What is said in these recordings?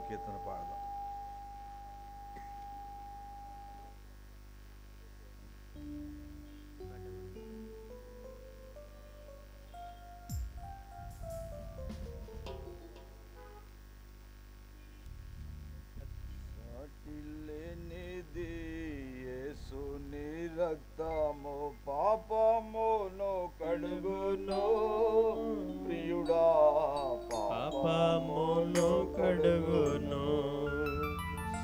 కీర్తన పాడదాం. సాటిలేనిది యేసుని రక్తము పాపమును కడుగును ప్రియుడా, పాపమును కడుగును.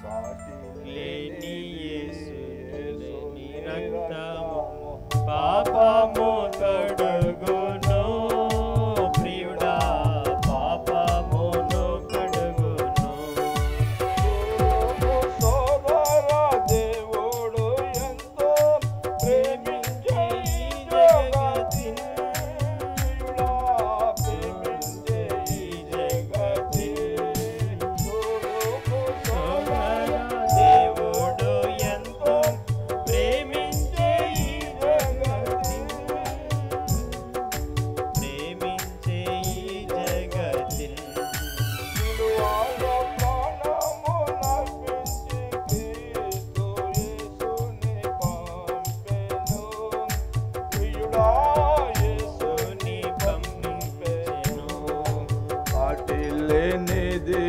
సాటిలేని యేసుని రక్తము పాపము కడుగును ప్రియుడా, పాపమును కడుగును. సోదర దేవుడు ఎంతో ప్రేమించే ఈ జగతిని, ప్రేమించే ఈ జగతిని. సోదర దేవుడు ఎంతో ప్రేమించే ఈ జగతిని, ప్రేమించే ఈ జగతిని. సిలువలో ప్రాణము నర్పించి క్రీస్తు యేసుని పంపెను ప్రియుడా, యేసుని పంపెను. సాటిలేనిది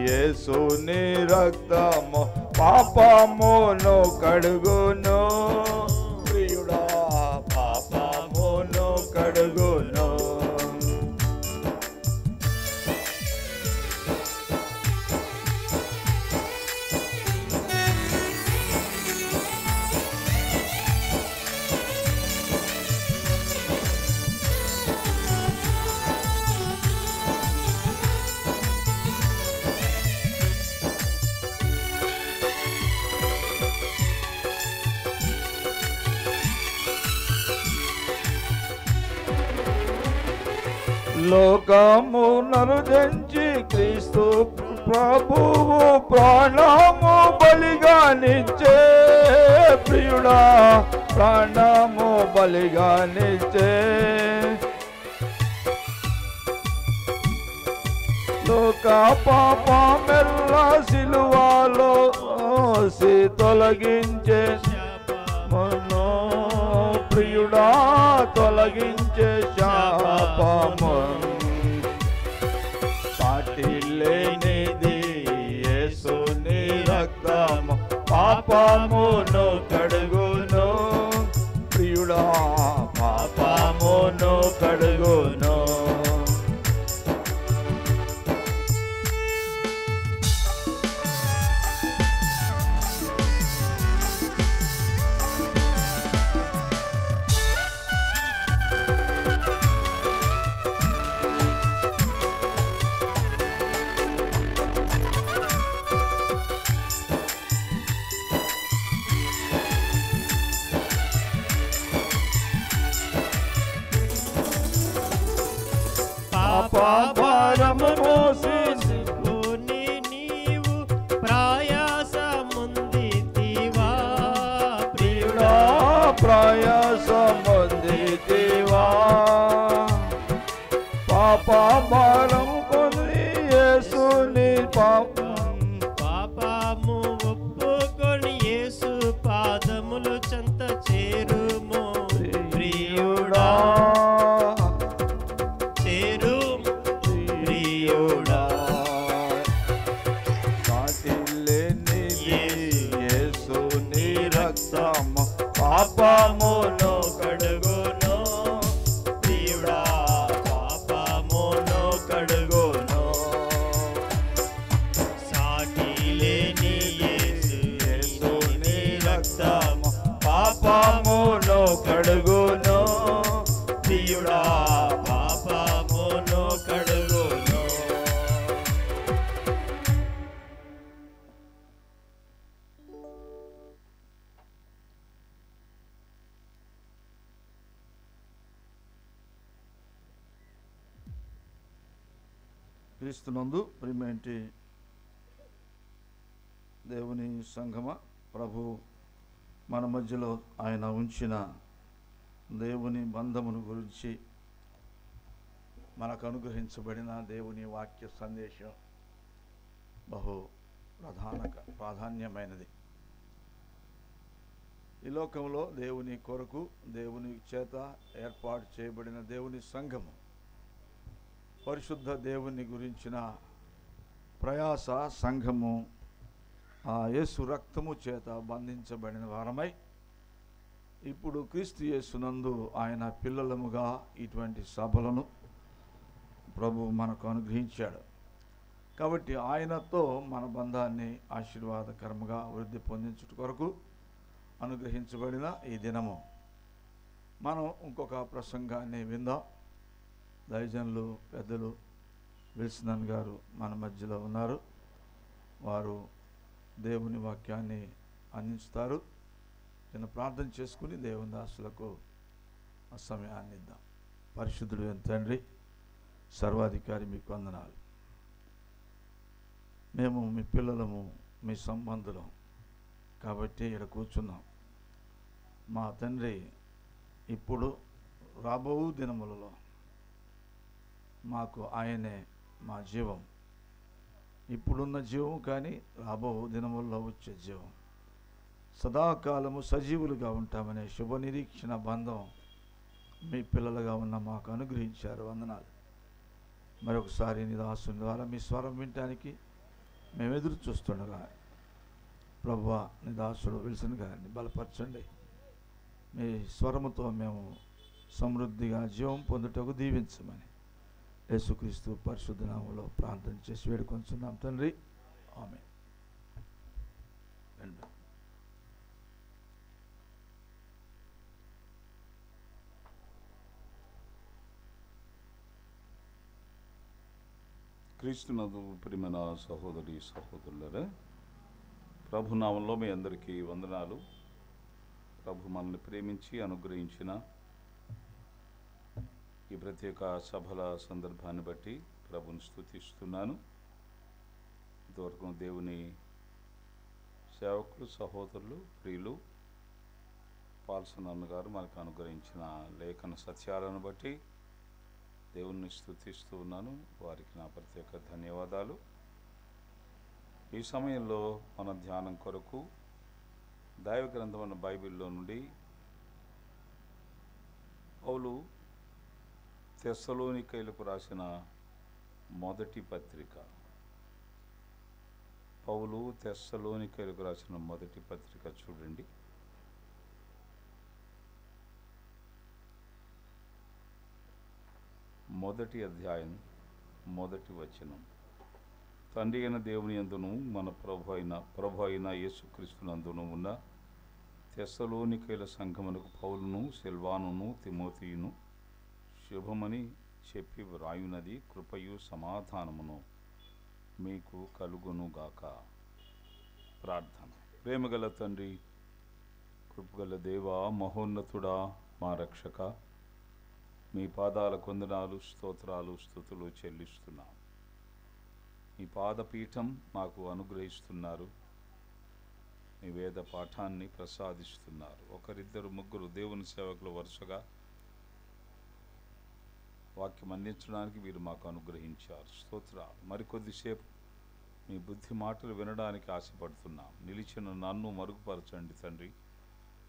యేసుని రక్తము పాపమును కడుగును ప్రియుడా, పాపమును కడుగును. లోకము నరుజంచి క్రీస్తు ప్రభువు ప్రాణము బలిగానిచ్చే ప్రియుడా, ప్రాణము బలిగానిచ్చే. లోక పాపమెల్ల సిలువలో తొలగించే మను ప్రియుడా, తొలగించే శాపము. సాటిలేనిది యేసుని రక్తము పాపమును కడుగును ప్రియుడా, పాపమును కడుగును. పాపభారము మోసి నీవు ప్రయాసముందితివా ప్రియుడా, ప్రయాసముందితివా. పాపభారం కొని యేసుని పాపము ఒప్పుకొని యేసు పాదములు చెంత చేరుము ప్రియుడా, చేరుము ప్రియుడా. సాటిలేనిది యేసుని రక్తము పాపమును కడుగును ప్రియుడా, పాపమును కడుగును. సాటిలేని యేసుని రక్తము పాపమును కడుగును ప్రియుడా, పాపమును కడుగును. క్రీస్తునందు ప్రియమైనటి దేవుని సంఘమ, ప్రభు మన మధ్యలో ఆయన ఉంచిన దేవుని బంధమును గురించి మనకు అనుగ్రహించబడిన దేవుని వాక్య సందేశం బహు ప్రాధాన్యమైనది. ఈ లోకంలో దేవుని కొరకు దేవుని చేత ఏర్పాటు చేయబడిన దేవుని సంఘము పరిశుద్ధ దేవుని గురించిన ప్రయాస సంఘము ఆ యేసు రక్తము చేత బంధించబడిన వారమై ఇప్పుడు క్రీస్తు యేసునందు ఆయన పిల్లలముగా ఇటువంటి సభలను ప్రభు మనకు అనుగ్రహించాడు. కాబట్టి ఆయనతో మన బంధాన్ని ఆశీర్వాదకరముగా వృద్ధి పొందించుట కొరకు అనుగ్రహించబడిన ఈ దినము మనం ఇంకొక ప్రసంగాన్ని విందాం. దైవజనులు పెద్దలు విల్సన్ గారు మన మధ్యలో ఉన్నారు. వారు దేవుని వాక్యాన్ని అందిస్తారు. నేను ప్రార్థన చేసుకుని దేవుని దాసులకు ఆ సమయాన్ని ఇద్దాం. పరిశుద్ధుడు తండ్రి, సర్వాధికారి, మీకు వందనాలు. మేము మీ పిల్లలము, మీ సంబంధులం కాబట్టి ఇక్కడ కూర్చున్నాం. మా తండ్రి, ఇప్పుడు రాబో దినములలో మాకు ఆయనే మా జీవం. ఇప్పుడున్న జీవం కానీ రాబో దినముల్లో వచ్చే జీవం. సదాకాలము సజీవులుగా ఉంటామనే శుభ నిరీక్షణ బంధం మీ పిల్లలుగా ఉన్న మాకు అనుగ్రహించారు. వందనాలు. మరొకసారి నీ దాసుని ద్వారా మీ స్వరం వినటానికి మేము ఎదురు చూస్తుండగా ప్రభువా, నీ దాసుడు విల్సన్ గారిని బలపరచండి. మీ స్వరముతో మేము సమృద్ధిగా జీవం పొందుటకు దీవించమని యేసుక్రీస్తు పరిశుద్ధ నామములో ప్రార్థన చేసి వేడుకొంచున్నాం తండ్రి. ఆమేన్. క్రీస్తునందు ప్రియమైన సహోదరి సహోదరులారా, ప్రభునామంలో మీ అందరికీ వందనాలు. ప్రభు మనల్ని ప్రేమించి అనుగ్రహించిన ఈ ప్రత్యేక సభల సందర్భాన్ని బట్టి ప్రభుని స్తుతిస్తున్నాను. ఇంతవరకు దేవుని సేవకులు, సహోదరులు, ప్రియులు పాల్సన్ అన్నగారు మనకు అనుగ్రహించిన లేఖన సత్యాలను బట్టి దేవుణ్ణి స్తుతిస్తూ ఉన్నాను. వారికి నా ప్రత్యేక ధన్యవాదాలు. ఈ సమయంలో మన ధ్యానం కొరకు దైవ గ్రంథమైన బైబిల్లో నుండి పౌలు తెస్సలోనికైలకు రాసిన మొదటి పత్రిక. పౌలు తెస్సలోనికైలకు రాసిన మొదటి పత్రిక చూడండి. మొదటి అధ్యాయం, మొదటి వచనం. తండ్రి అయిన దేవుని యందును మన ప్రభు అయిన యేసుక్రీస్తునందును ఉన్న తెస్సలోనికైల సంఘమునకు పౌలును, సిల్వానును, తిమోతియును శుభమని చెప్పి వ్రాయునది కృపయు సమాధానమును మీకు కలుగునుగాక. ప్రార్థన. ప్రేమగల తండ్రి, కృపగల దేవా, మహోన్నతుడా, మా రక్షక, మీ పాదాల కొందనాలు, స్తోత్రాలు, స్తుతులు చెల్లిస్తున్నాం. మీ పాదపీఠం మాకు అనుగ్రహిస్తున్నారు. మీ వేద పాఠాన్ని ప్రసాదిస్తున్నారు. ఒకరిద్దరు ముగ్గురు దేవుని సేవకులు వరుసగా వాక్యం అందించడానికి మీరు మాకు అనుగ్రహించారు. స్తోత్రాలు. మరికొద్దిసేపు మీ బుద్ధి మాటలు వినడానికి ఆశపడుతున్నాం. నిలిచిన నన్ను మరుగుపరచండి తండ్రి.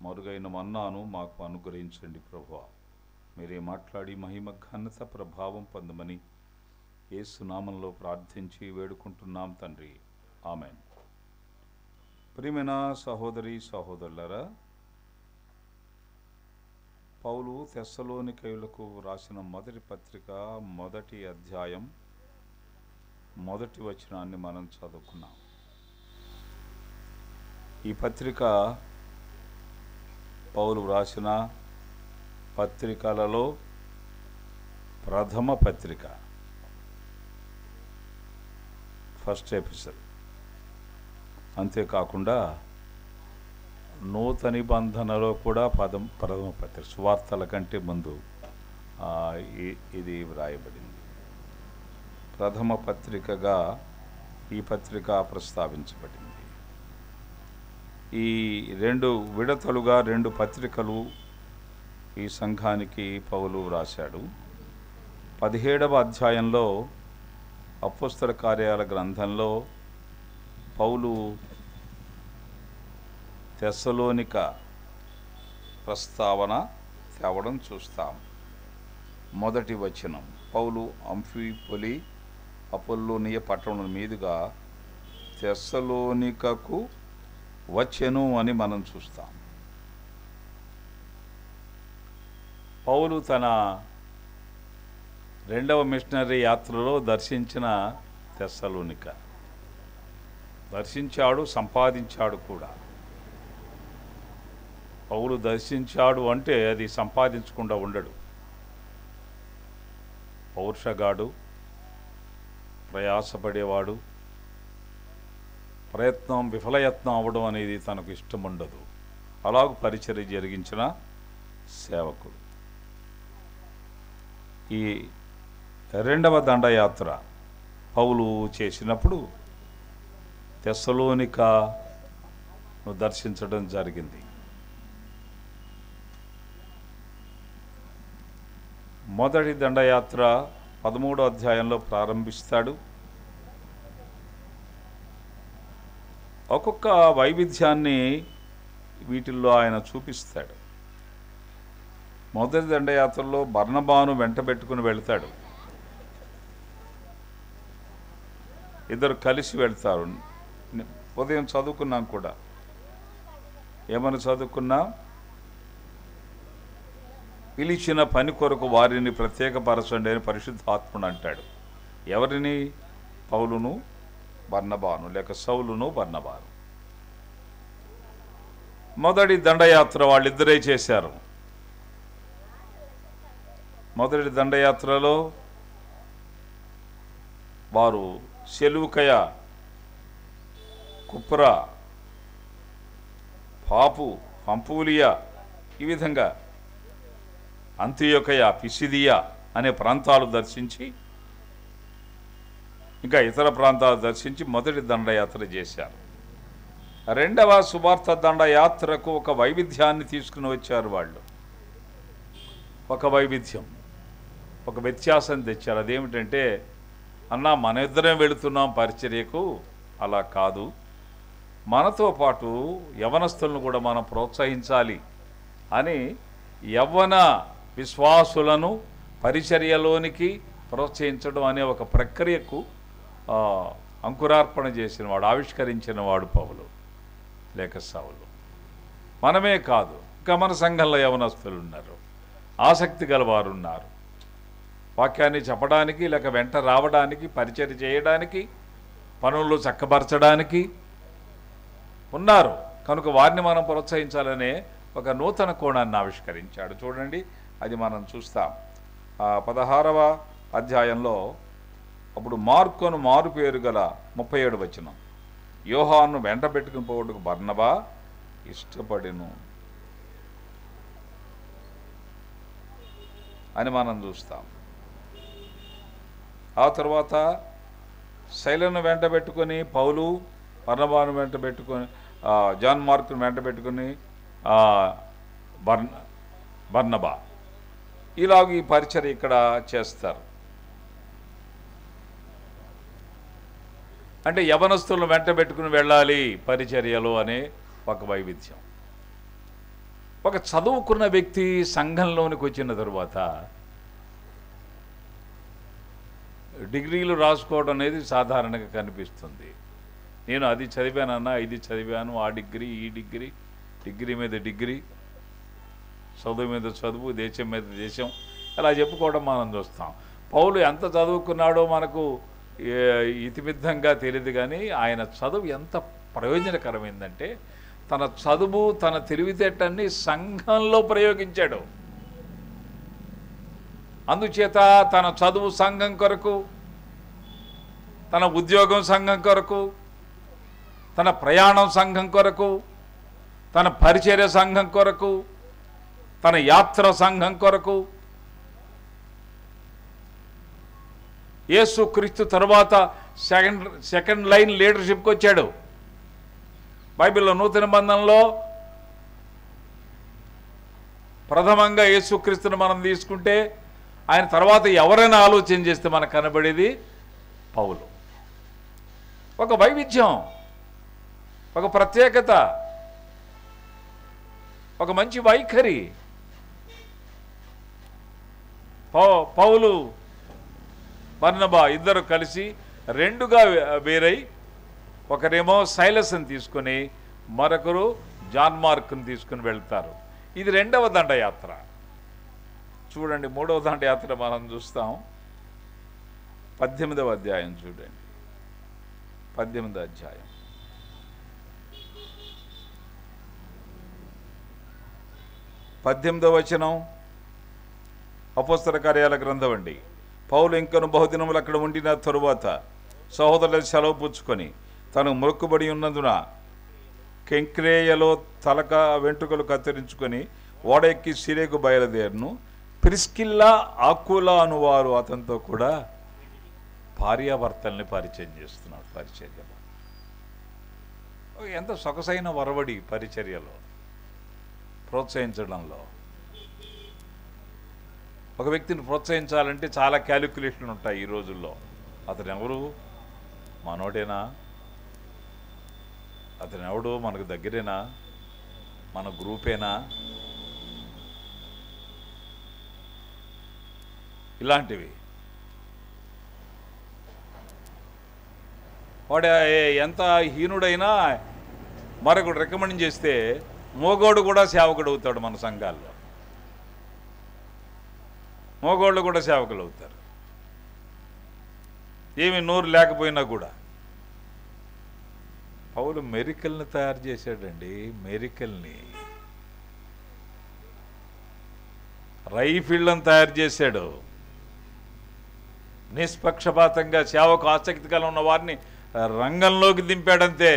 మరుగైన మన్నాను మాకు అనుగ్రహించండి ప్రభువా. మీరే మాట్లాడి మహిమ ఘనత ప్రభావం పొందమని యేసు నామంలో ప్రార్థించి వేడుకుంటున్నాం తండ్రి. ఆమెన్. ప్రియమైన సహోదరి సహోదరులారా, పౌలు తెస్సలోనికైలకు రాసిన మొదటి పత్రిక మొదటి అధ్యాయం మొదటి వచనాన్ని మనం చదువుకున్నాం. ఈ పత్రిక పౌలు రాసిన పత్రికలలో ప్రథమ పత్రిక, ఫస్ట్ ఎపిసోడ్. అంతేకాకుండా నూతన నిబంధనలో కూడా ప్రథమ పత్రిక, సువార్తల కంటే ముందు ఇది వ్రాయబడింది. ప్రథమ పత్రికగా ఈ పత్రిక ప్రస్తావించబడింది. ఈ రెండు విడతలుగా రెండు పత్రికలు ఈ సంఘానికి పౌలు రాశాడు. 17వ అధ్యాయంలో అపోస్తల కార్యాల గ్రంథంలో పౌలు తెస్సలోనిక ప్రస్తావన తేవడం చూస్తాం. మొదటి వచనం, పౌలు అంఫిపొలి అపొల్లోనియ పట్టణం మీదుగా తెస్సలోనికకు వచ్చెను అని మనం చూస్తాం. పౌలు తన రెండవ మిషనరీ యాత్రలో దర్శించిన తెస్సలోనిక దర్శించాడు, సంపాదించాడు కూడా. పౌలు దర్శించాడు అంటే అది సంపాదించకుండా ఉండడు. పౌరుషగాడు, ప్రయాసపడేవాడు, ప్రయత్నం విఫలయత్నం అవ్వడం అనేది తనకు ఇష్టం ఉండదు. అలాగ పరిచర్య జరిగించిన సేవకుడు. ఈ రెండవ దండయాత్ర పౌలు చేసినప్పుడు తెస్సలోనికను దర్శించడం జరిగింది. మొదటి దండయాత్ర 13వ అధ్యాయంలో ప్రారంభిస్తాడు. ఒక్కొక్క వైవిధ్యాన్ని వీటిల్లో ఆయన చూపిస్తాడు. మొదటి దండయాత్రలో బర్నబాను వెంట పెట్టుకుని వెళ్తాడు. ఇద్దరు కలిసి వెళ్తారు. ఉదయం చదువుకున్నాం కూడా. ఏమని చదువుకున్నా? పిలిచిన పని కొరకు వారిని ప్రత్యేకపరచండి అని పరిశుద్ధాత్ముడు అంటాడు. ఎవరిని? పౌలును బర్నబాను, లేక సౌలును బర్నబాను. మొదటి దండయాత్ర వాళ్ళిద్దరే చేశారు. మొదటి దండయాత్రలో వారు సెలూకయ, కుప్ర, పాపు, పంపూలియా, ఈ విధంగా అంతియోకయ, పిసిదియా అనే ప్రాంతాలు దర్శించి, ఇంకా ఇతర ప్రాంతాలు దర్శించి మొదటి దండయాత్ర చేశారు. రెండవ సువార్త దండయాత్రకు ఒక వైవిధ్యాన్ని తీసుకుని వచ్చారు వాళ్ళు. ఒక వైవిధ్యం, ఒక వ్యత్యాసం తెచ్చారు. అదేమిటంటే, అన్నా మన ఇద్దరం వెళుతున్నాం పరిచర్యకు, అలా కాదు, మనతో పాటు యవనస్తులను కూడా మనం ప్రోత్సహించాలి అని యవ్వన విశ్వాసులను పరిచర్యలోనికి ప్రోత్సహించడం అనే ఒక ప్రక్రియకు అంకురార్పణ చేసినవాడు, ఆవిష్కరించినవాడు పౌలు లేక సౌలు. మనమే కాదు, ఇంకా మన సంఘంలో యవనస్తులు ఉన్నారు, ఆసక్తి గలవారు ఉన్నారు, వాక్యాన్ని చెప్పడానికి లేక వెంట రావడానికి, పరిచర్య చేయడానికి, పనులు చక్కబరచడానికి ఉన్నారు. కనుక వారిని మనం ప్రోత్సహించాలనే ఒక నూతన కోణాన్ని ఆవిష్కరించాడు. చూడండి, అది మనం చూస్తాం. 16వ అధ్యాయంలో అప్పుడు మార్కొను మారు పేరు గల 37 వచనం, యోహాను వెంట పెట్టుకుని పోవడానికి బర్నబా ఇష్టపడెను అని మనం చూస్తాం. ఆ తర్వాత శైలను వెంట పెట్టుకొని పౌలు, బర్నబాను వెంట పెట్టుకొని, జాన్ మార్కును వెంట పెట్టుకుని బర్నబా, ఇలాగ ఈ పరిచర్య ఇక్కడ చేస్తారు. అంటే యవనస్తులను వెంట పెట్టుకుని వెళ్ళాలి పరిచర్యలో అనే ఒక వైవిధ్యం. ఒక చదువుకున్న వ్యక్తి సంఘంలోనికి వచ్చిన తరువాత డిగ్రీలు రాసుకోవడం అనేది సాధారణంగా కనిపిస్తుంది. నేను అది చదివానన్నా, ఇది చదివాను, ఆ డిగ్రీ, ఈ డిగ్రీ, డిగ్రీ మీద డిగ్రీ, చదువు మీద చదువు, దేశం మీద దేశం, ఇలా చెప్పుకోవడం మనం చూస్తాం. పౌలు ఎంత చదువుకున్నాడో మనకు ఇతిమిద్ధంగా తెలియదు, కానీ ఆయన చదువు ఎంత ప్రయోజనకరమైందంటే తన చదువు, తన తెలివితేటన్ని సంఘంలో ప్రయోగించాడు. అందుచేత తన చదువు సంఘం కొరకు, తన ఉద్యోగం సంఘం కొరకు, తన ప్రయాణం సంఘం కొరకు, తన పరిచర్య సంఘం కొరకు, తన యాత్ర సంఘం కొరకు, యేసుక్రీస్తు తర్వాత సెకండ్ లైన్ లీడర్షిప్కి వచ్చాడు. బైబిల్లో నూతన బంధంలో ప్రథమంగా యేసుక్రీస్తుని మనం తీసుకుంటే, ఆయన తర్వాత ఎవరైనా ఆలోచన చేస్తే మనకు కనబడేది పౌలు. ఒక వైవిధ్యం, ఒక ప్రత్యేకత, ఒక మంచి వైఖరి. పౌలు బర్నబా ఇద్దరు కలిసి రెండుగా వేరై, ఒకరేమో సైలస్ని తీసుకుని మరొకరు జాన్ మార్క్ని తీసుకుని వెళ్తారు. ఇది రెండవ దండయాత్ర. చూడండి, మూడవ దండయాత్ర మనం చూస్తాం. 18వ అధ్యాయం చూడండి. 18వ అధ్యాయం 18వ వచనం. అపోస్తల కార్యాల గ్రంథం అండి. పౌలు ఇంకను బహుదినములు అక్కడ ఉండిన తరువాత సహోదరుల సెలవు పుచ్చుకొని తను మొక్కుబడి ఉన్నందున కెంక్రేయలో తలక వెంట్రుకలు కత్తిరించుకొని ఓడ ఎక్కి సిరేకు బయలుదేరును. ప్రిస్కిల్లా ఆకులా అనువారు అతనితో కూడా భార్యాభర్తల్ని పరిచయం చేస్తున్నాడు. పరిచర్యలో ఎంత సొగసైన వరవడి పరిచర్యలో, ప్రోత్సహించడంలో. ఒక వ్యక్తిని ప్రోత్సహించాలంటే చాలా క్యాలిక్యులేషన్లు ఉంటాయి ఈ రోజుల్లో. అతను ఎవరు? మనోడేనా? అతను ఎవడు? మనకు దగ్గరేనా? మన గ్రూపేనా? ఇలాంటివి. వాడు ఎంత హీనుడైనా మరొకడు రికమెండ్ చేస్తే మోగోడు కూడా సేవకుడు అవుతాడు. మన సంఘాల్లో మోగోళ్ళు కూడా సేవకులు అవుతారు, ఏమి నోరు లేకపోయినా కూడా. పౌలు మెరికల్ని తయారు చేశాడండి. మెరికల్ని, రైఫిళ్ళని తయారు చేశాడు. నిష్పక్షపాతంగా సేవకు ఆసక్తి కలిగి ఉన్న వారిని రంగంలోకి దింపాడంతే.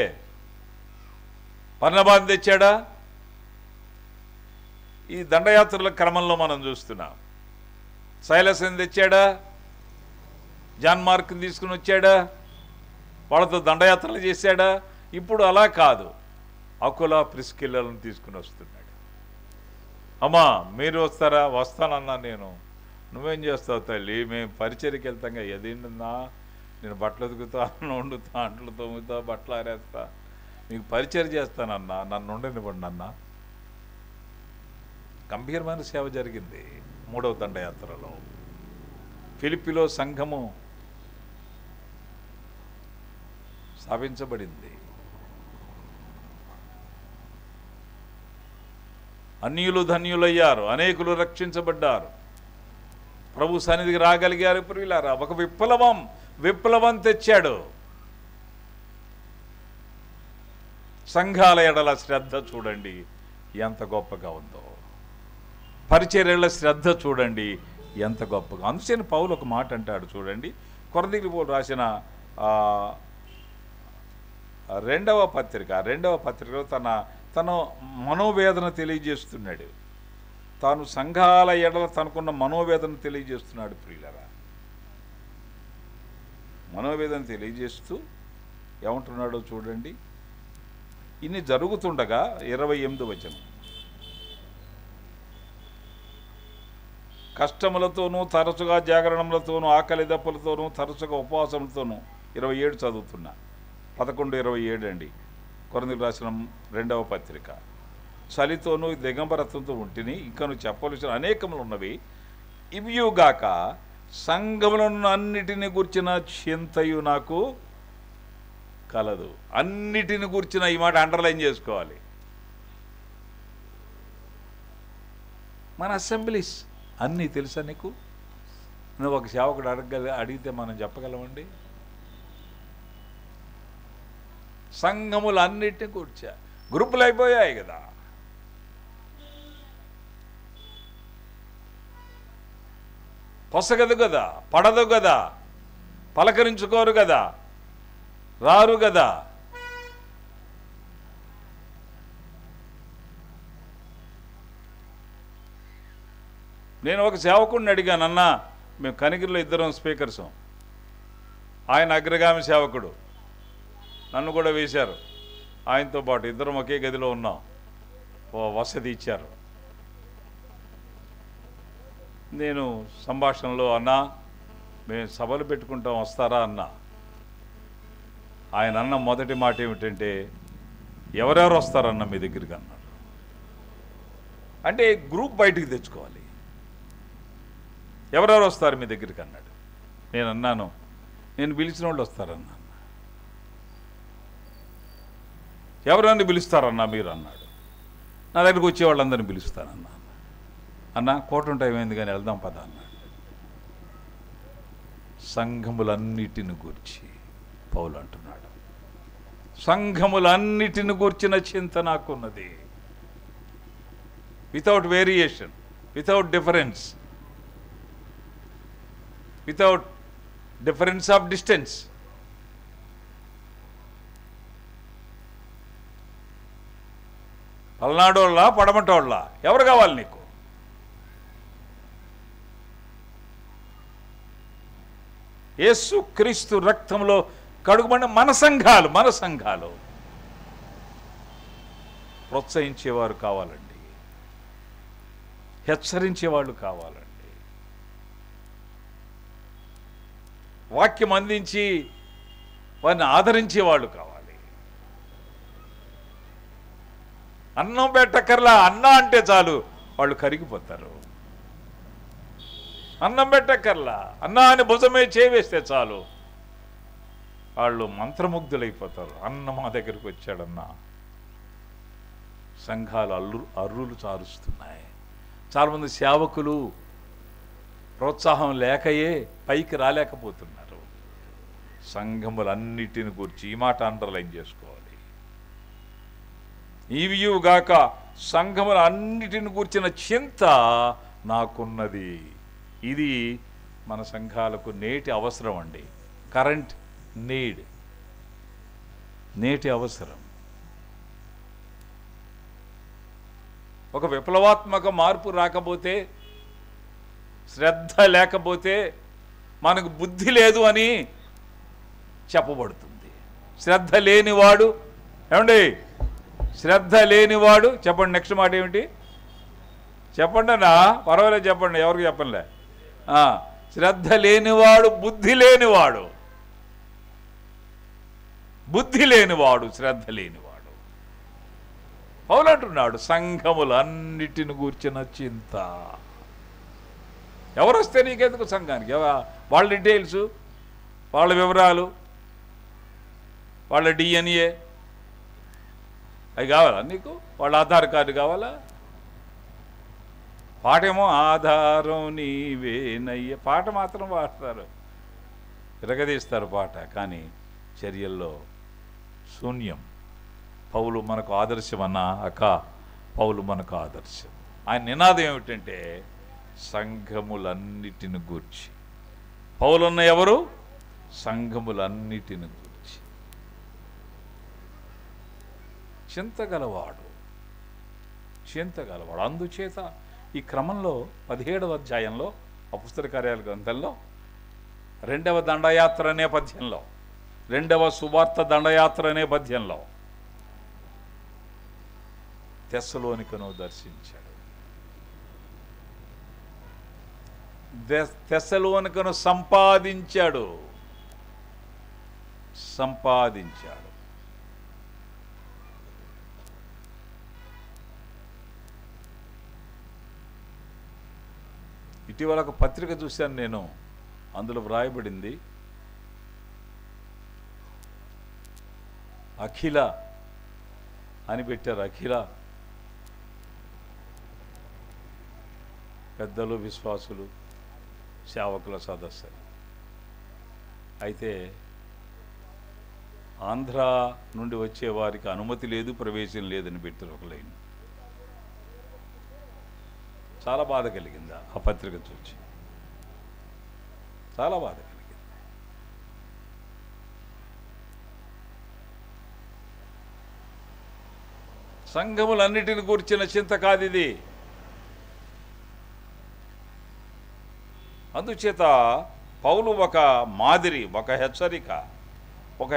బర్నబాను తెచ్చాడా? ఈ దండయాత్రల క్రమంలో మనం చూస్తున్నాం. సైలస్ని తెచ్చాడా? జాన్ మార్క్ని తీసుకుని వచ్చాడా? వాళ్ళతో దండయాత్రలు చేశాడా? ఇప్పుడు అలా కాదు, అకులా ప్రిస్కిల్లాలను తీసుకుని వస్తున్నాడు. అమ్మా మీరు వస్తారా? వస్తానన్నా నేను. నువ్వేం చేస్తావు తల్లి? మేము పరిచర్యకి వెళ్తాంగా. ఎదిండున్నా, నేను బట్టలు ఉతుకుతా, వండుతా, అంట్లు తోముతా, బట్టలు ఆరేస్తా, మీకు పరిచర్య చేస్తానన్నా, నన్ను ఉండనివ్వండి అన్నా. గంభీరమైన సేవ జరిగింది 3వ దండయాత్రలో. ఫిలిప్పీలో సంఘము స్థాపించబడింది. అన్యులు ధన్యులయ్యారు, అనేకులు రక్షించబడ్డారు, ప్రభు సన్నిధికి రాగలిగారు. ప్రియులారా, ఒక విప్లవం తెచ్చాడు. సంఘాల ఎడల శ్రద్ధ చూడండి ఎంత గొప్పగా ఉందో. పరిచర్యల శ్రద్ధ చూడండి ఎంత గొప్పగా. అందుకని పౌలు ఒక మాట అంటాడు చూడండి. కొరింథీయులకు పౌలు రాసిన 2వ పత్రికలో తన మనోవేదన తెలియజేస్తున్నాడు. తాను సంఘాల ఎడల తనకున్న మనోవేదన తెలియజేస్తున్నాడు. ప్రియులరా, మనోవేదన తెలియజేస్తూ ఏమంటున్నాడో చూడండి. ఇన్ని జరుగుతుండగా 28వ వచనం. కష్టములతోనూ తరచుగా జాగరణములతోనూ ఆకలి దప్పులతోనూ తరచుగా ఉపవాసములతోనూ 27 చదువుతున్నా. 11:27 అండి. కొరింథీయులకు రాసిన 2వ పత్రిక. చలితోనూ దిగంబరత్వంతో ఉంటిని, ఇంకను చెప్పవలసిన అనేకములు ఉన్నవి. ఇవియుగాక సంఘములను అన్నిటిని గూర్చిన చింతయు నాకు కలదు. అన్నిటిని గూర్చిన, ఈ మాట అండర్లైన్ చేసుకోవాలి. మన అసెంబ్లీస్ అన్నీ తెలుసా నీకు? నువ్వు ఒక సేవకుడు అడిగితే మనం చెప్పగలమండి? సంఘములు అన్నిటిని కూర్చా, గ్రూపులు అయిపోయాయి కదా. పొసగదు కదా, పడదు కదా, పలకరించుకోరు కదా, రారు కదా. నేను ఒక సేవకుడిని అడిగాను, అన్నా మేము కనిగిరిలో ఇద్దరం స్పీకర్సం, ఆయన అగ్రగామి సేవకుడు, నన్ను కూడా వేశారు. ఆయనతో పాటు ఇద్దరం ఒకే గదిలో ఉన్నాం, వసతి ఇచ్చారు. నేను సంభాషణలో, అన్నా మేము సభలు పెట్టుకుంటాం వస్తారా అన్నా. ఆయన అన్న మొదటి మాట ఏమిటంటే, ఎవరెవరు వస్తారన్న మీ దగ్గరికి అన్నాడు. అంటే గ్రూప్ బయటికి తెచ్చుకోవాలి. ఎవరెవరు వస్తారు మీ దగ్గరికి అన్నాడు. నేను అన్నాను, నేను పిలిచిన వాళ్ళు వస్తారన్నా. ఎవరన్నా పిలుస్తారన్నా మీరు అన్నాడు. నా దగ్గరికి వచ్చే వాళ్ళందరినీ పిలుస్తానన్నా. అన్న కోట టైం అయింది కానీ వెళ్దాం పద అన్నాడు. సంఘములన్నిటిని గూర్చి పౌలు అంటున్నాడు, సంఘములన్నిటిని గూర్చిన చింత నాకున్నది. Without variation, without difference, without difference of distance. పల్నాడోళ్ళ పడమటోళ్ళ ఎవరు కావాలి నీకు? యేసు క్రీస్తు రక్తంలో కడుగుబడిన మన సంఘాలు ప్రోత్సహించేవారు కావాలండి, హెచ్చరించేవాళ్ళు కావాలండి, వాక్యం అందించి వారిని ఆదరించేవాళ్ళు కావాలి. అన్నం పెట్టక్కర్లా, అన్న అంటే చాలు వాళ్ళు కరిగిపోతారు. అన్నం పెట్టక్కర్లా, అన్నా అని భుజమే చేవేస్తే చాలు వాళ్ళు మంత్రముగ్ధులైపోతారు. అన్న మా దగ్గరికి వచ్చాడన్నా. సంఘాలు అర్రులు చారుస్తున్నాయి. చాలామంది సేవకులు ప్రోత్సాహం లేకయే పైకి రాలేకపోతున్నారు. సంఘములన్నిటిని గురించి ఈ మాట అండర్లైన్ చేసుకోవాలి. ఈవియుగాక సంఘములన్నిటిని గురించిన చింత నాకున్నది. ఇది మన సంఘాలకు నేటి అవసరం అండి. కరెంట్ నీడ్, నేటి అవసరం. ఒక విప్లవాత్మక మార్పు రాకపోతే, శ్రద్ధ లేకపోతే మనకు బుద్ధి లేదు అని చెప్పబడుతుంది. శ్రద్ధ లేనివాడు, ఏమండి శ్రద్ధ లేనివాడు, చెప్పండి నెక్స్ట్ మాట ఏమిటి చెప్పండి అన్నా, పర్వాలేదు చెప్పండి, ఎవరికి చెప్పనులే. శ్రద్ధ లేనివాడు బుద్ధి లేనివాడు, బుద్ధి లేనివాడు శ్రద్ధ లేనివాడు. పౌలు అంటున్నాడు సంఘములన్నిటిని గూర్చిన చింత. ఎవరు వస్తే నీకెందుకు సంఘానికి? వాళ్ళ డీటెయిల్స్, వాళ్ళ వివరాలు, వాళ్ళ డిఎన్ఏ అవి కావాలా నీకు? వాళ్ళ ఆధార్ కార్డు కావాలా? పాటేమో ఆధారం నీవేనయ్య, పాట మాత్రం పాడతారు, విరగదీస్తారు పాట, కానీ చర్యల్లో శూన్యం. పౌలు మనకు ఆదర్శం అన్నా అక్క, పౌలు మనకు ఆదర్శం. ఆయన నినాదం ఏమిటంటే సంఘములన్నిటిని గూర్చి. పౌలున్న ఎవరు? సంఘములన్నిటిని గూర్చి చింతగలవాడు. అందుచేత ఈ క్రమంలో 17వ అధ్యాయంలో అపుస్తల కార్యాల గ్రంథంలో 2వ దండయాత్ర నేపథ్యంలో, 2వ సువార్త దండయాత్ర నేపథ్యంలో తెస్సలోనికను దర్శించాడు. తెస్సలోనికను సంపాదించాడు. ఇటీవల ఒక పత్రిక చూశాను నేను, అందులో వ్రాయబడింది అఖిల అని పెట్టారు. అఖిల పెద్దలు, విశ్వాసులు, సేవకుల సదస్సు. అయితే ఆంధ్ర నుండి వచ్చే వారికి అనుమతి లేదు, ప్రవేశం లేదని పెట్టారు ఒక లైన్. చాలా బాధ కలిగింది ఆ పత్రిక చూసి, చాలా బాధ కలిగింది. సంఘములన్నిటిని కూర్చిన చింత కాదు ఇది. అందుచేత పౌలు ఒక మాదిరి, ఒక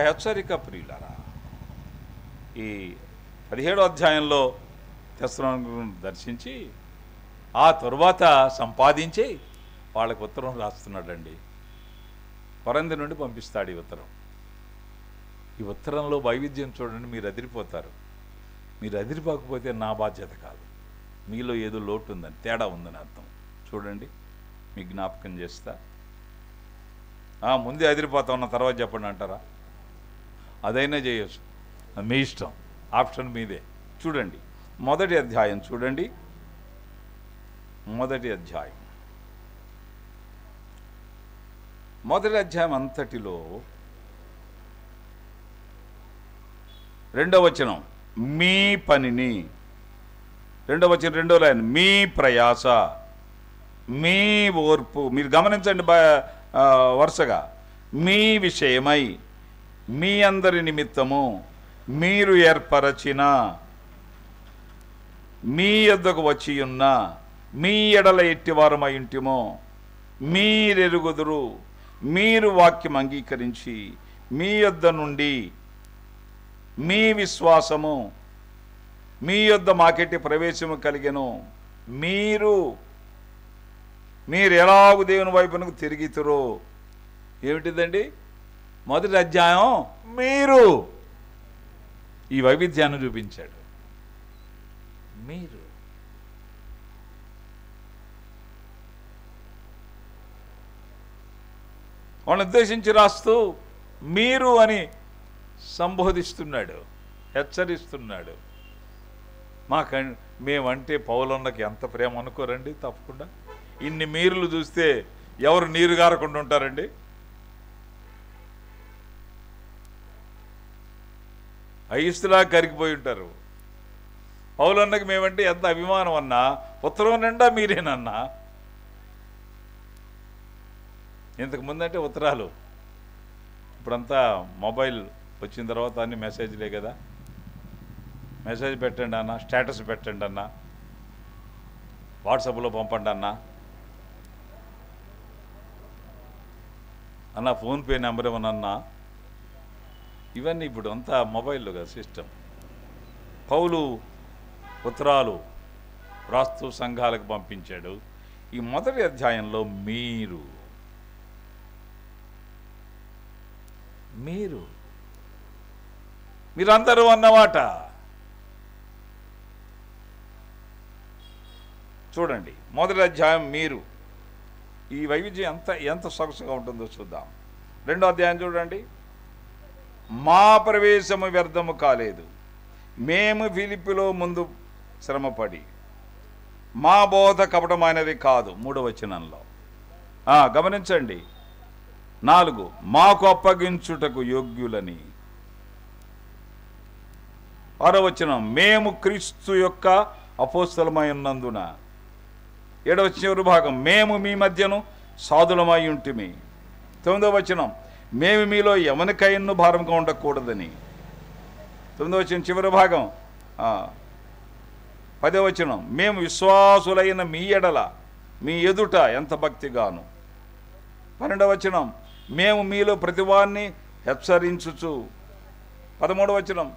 హెచ్చరిక ప్రియులారా. ఈ 17వ అధ్యాయంలో తెస్సలోనికను దర్శించి ఆ తరువాత సంపాదించి వాళ్ళకి ఉత్తరం రాస్తున్నాడండి. కొరంథీ నుండి పంపిస్తాడు ఈ ఉత్తరం. ఈ ఉత్తరంలో వైవిధ్యం చూడండి, మీరు అదిరిపోతారు. మీరు అదిరిపోకపోతే నా బాధ్యత కాదు, మీలో ఏదో లోటు ఉందని, తేడా ఉందని అర్థం. చూడండి, మీ జ్ఞాపకం చేస్తా. ముందే అదిరిపోతా ఉన్న తర్వాత చెప్పండి అంటారా? అదైనా చేయొచ్చు, మీ ఇష్టం, ఆప్షన్ మీదే. చూడండి, మొదటి అధ్యాయం చూడండి. మొదటి అధ్యాయం అంతటిలో 2వ వచనం, మీ పనిని, 2వ వచనం 2వ లైన్, మీ ప్రయాస, మీ ఓర్పు. మీరు గమనించండి వరుసగా, మీ విషయమై, మీ అందరి నిమిత్తము మీరు ఏర్పరచిన, మీ యొద్దకు వచ్చి ఉన్న, మీ ఎడల ఎట్టివారమై ఉంటిమో మీరెరుగుదురు. మీరు వాక్యం అంగీకరించి మీ యొద్ద నుండి మీ విశ్వాసము, మీ యొద్ద మాకెట్టి ప్రవేశము కలిగెను. మీరు ఎలాగూ దేవుని వైపునకు తిరిగితురో. ఏమిటిదండి? మొదటి అధ్యాయం మీరు ఈ వైవిధ్యాన్ని చూపించాడు. మీరు వాళ్ళని ఉద్దేశించి రాస్తూ మీరు అని సంబోధిస్తున్నాడు, హెచ్చరిస్తున్నాడు. మేమంటే పౌలన్నకి ఎంత ప్రేమ అనుకోరండి? తప్పకుండా. ఇన్ని మీరులు చూస్తే ఎవరు నీరు గారకుండా ఉంటారండి? అయిస్తులా కరిగిపోయి ఉంటారు. పౌలన్నకి మేమంటే ఎంత అభిమానం అన్నా, ఉత్తరం నిండా మీరేనన్నా. ఇంతకుముందంటే ఉత్తరాలు, ఇప్పుడంతా మొబైల్ వచ్చిన తర్వాత అన్ని మెసేజ్లే కదా. మెసేజ్ పెట్టండి అన్న, స్టేటస్ పెట్టండి అన్న, వాట్సాప్లో పంపండి అన్న, ఫోన్పే నెంబర్ ఇవ్వనన్నా. ఇవన్నీ ఇప్పుడు అంతా మొబైల్లో కదా సిస్టమ్. పౌలు ఉత్తరాలు రాస్తూ సంఘాలకు పంపించాడు. ఈ మొదటి అధ్యాయంలో మీరందరూ అన్నమాట. చూడండి, మొదటి అధ్యాయం మీరు. ఈ వైవిధ్యం ఎంత సొగసుగా ఉంటుందో చూద్దాం. 2వ అధ్యాయం చూడండి. మా ప్రవేశము వ్యర్థము కాలేదు, మేము ఫిలిప్పిలో ముందు శ్రమపడి మా బోధ కపటమైనది కాదు. 3వ వచనంలో గమనించండి. 4, మాకు అప్పగించుటకు యోగ్యులని. 6వ వచనం, మేము క్రీస్తు యొక్క అపోస్తలమై ఉన్నందున. 7వ చివరి భాగం, మేము మీ మధ్యను సాధులమై ఉంటిమి. 9వ వచనం, మేము మీలో ఎవరికైనా భారంగా ఉండకూడదని. 9వ వచనం చివరి భాగం. 10వ వచనం, మేము విశ్వాసులైన మీ ఎడల మీ ఎదుట ఎంత భక్తిగాను. 12వ వచనం, మేము మీలో ప్రతివాన్ని హెచ్చరించుచు. 13వ వచనం,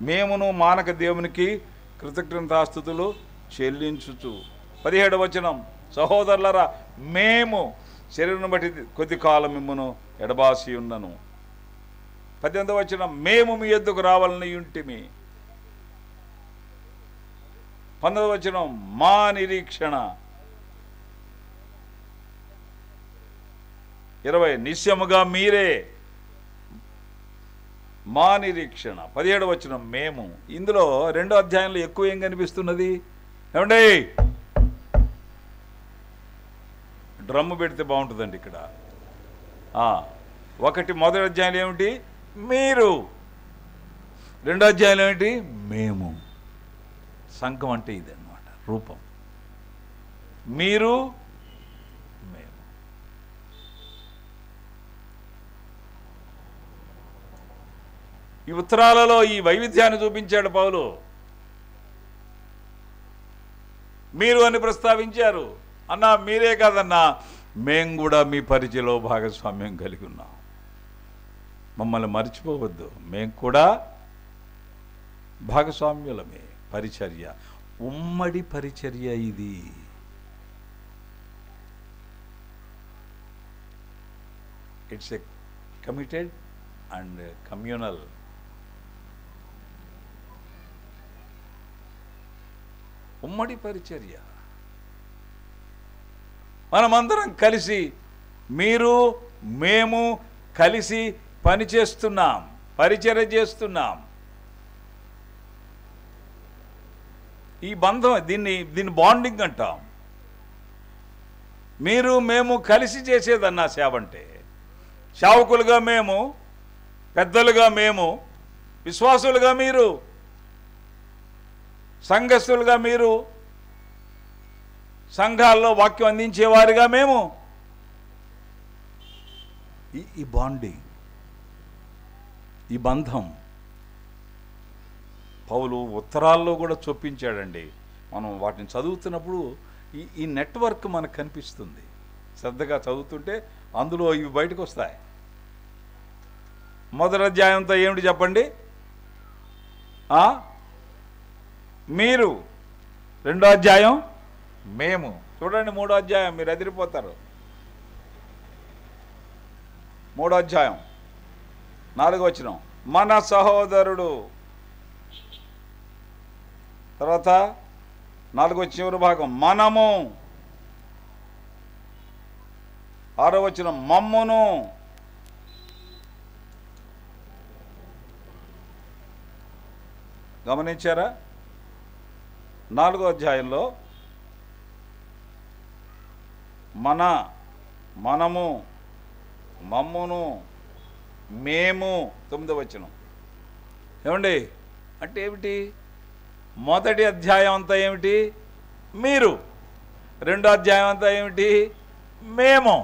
మేమును మానక దేవునికి కృతజ్ఞతాస్తుతులు చెల్లించుచు. 17వ వచనం, సహోదరులరా మేము శరీరం బట్టి కొద్ది కాలం మిమ్మను ఎడబాసి ఉన్నను. 18వ వచనం, మేము మీ యొద్దకు రావాలని ఉంటిమి. 19వ వచనం, మా నిరీక్షణ. 20, నిశ్చయముగా మీరే మా నిరీక్షణ. 17వ వచనం, మేము. ఇందులో 2వ అధ్యాయంలో ఎక్కువ ఏం కనిపిస్తున్నది? ఏమండి, డ్రమ్ము పెడితే బాగుంటుందండి ఇక్కడ. మొదటి అధ్యాయం ఏమిటి? మీరు. 2వ అధ్యాయం ఏమిటి? మేము. సంఘం అంటే ఇది అన్నమాట, రూపం. మీరు, మేము. ఈ ఉత్తరాలలో ఈ వైవిధ్యాన్ని చూపించాడు పౌలు. మీరు అని ప్రస్తావించారు. అన్నా మీరే కాదన్నా, మేము కూడా మీ పరిచయలో భాగస్వామ్యం కలిగి ఉన్నాం. మమ్మల్ని మర్చిపోవద్దు, మేము కూడా భాగస్వామ్యులమే. పరిచర్య, ఉమ్మడి పరిచర్య ఇది. It's a committed and communal. ఉమ్మడి పరిచర్య. మనమందరం కలిసి, మీరు మేము కలిసి పనిచేస్తున్నాం, పరిచర్య చేస్తున్నాం. ఈ బంధం, దీన్ని బాండింగ్ అంటాం. మీరు మేము కలిసి చేసేదన్నా సేవ అంటే. సేవకులుగా మేము, పెద్దలుగా మేము, విశ్వాసులుగా మీరు, సంఘస్థులుగా మీరు, సంఘాల్లో వాక్యం అందించేవారిగా మేము. ఈ బాండింగ్, ఈ బంధం పౌలు ఉత్తరాల్లో కూడా చొప్పించాడండి. మనం వాటిని చదువుతున్నప్పుడు ఈ నెట్వర్క్ మనకు కనిపిస్తుంది. శ్రద్ధగా చదువుతుంటే అందులో ఇవి బయటకు వస్తాయి. మొదటి అధ్యాయంతో ఏమిటి చెప్పండి? మీరు. రెండో అధ్యాయం మేము. చూడండి మూడో అధ్యాయం, మీరు ఎదిరిపోతారు. మూడో అధ్యాయం 4వ వచనం, మన సహోదరుడు. తర్వాత 4వ చివరి భాగం మనము. 6వ వచనం మమ్మును. గమనించారా? 4వ అధ్యాయంలో మనము, మమ్మును, మేము. 9వ వచనం. ఏమండి అంటే ఏమిటి? మొదటి అధ్యాయం అంతా ఏమిటి? మీరు. రెండో అధ్యాయం అంతా ఏమిటి? మేము.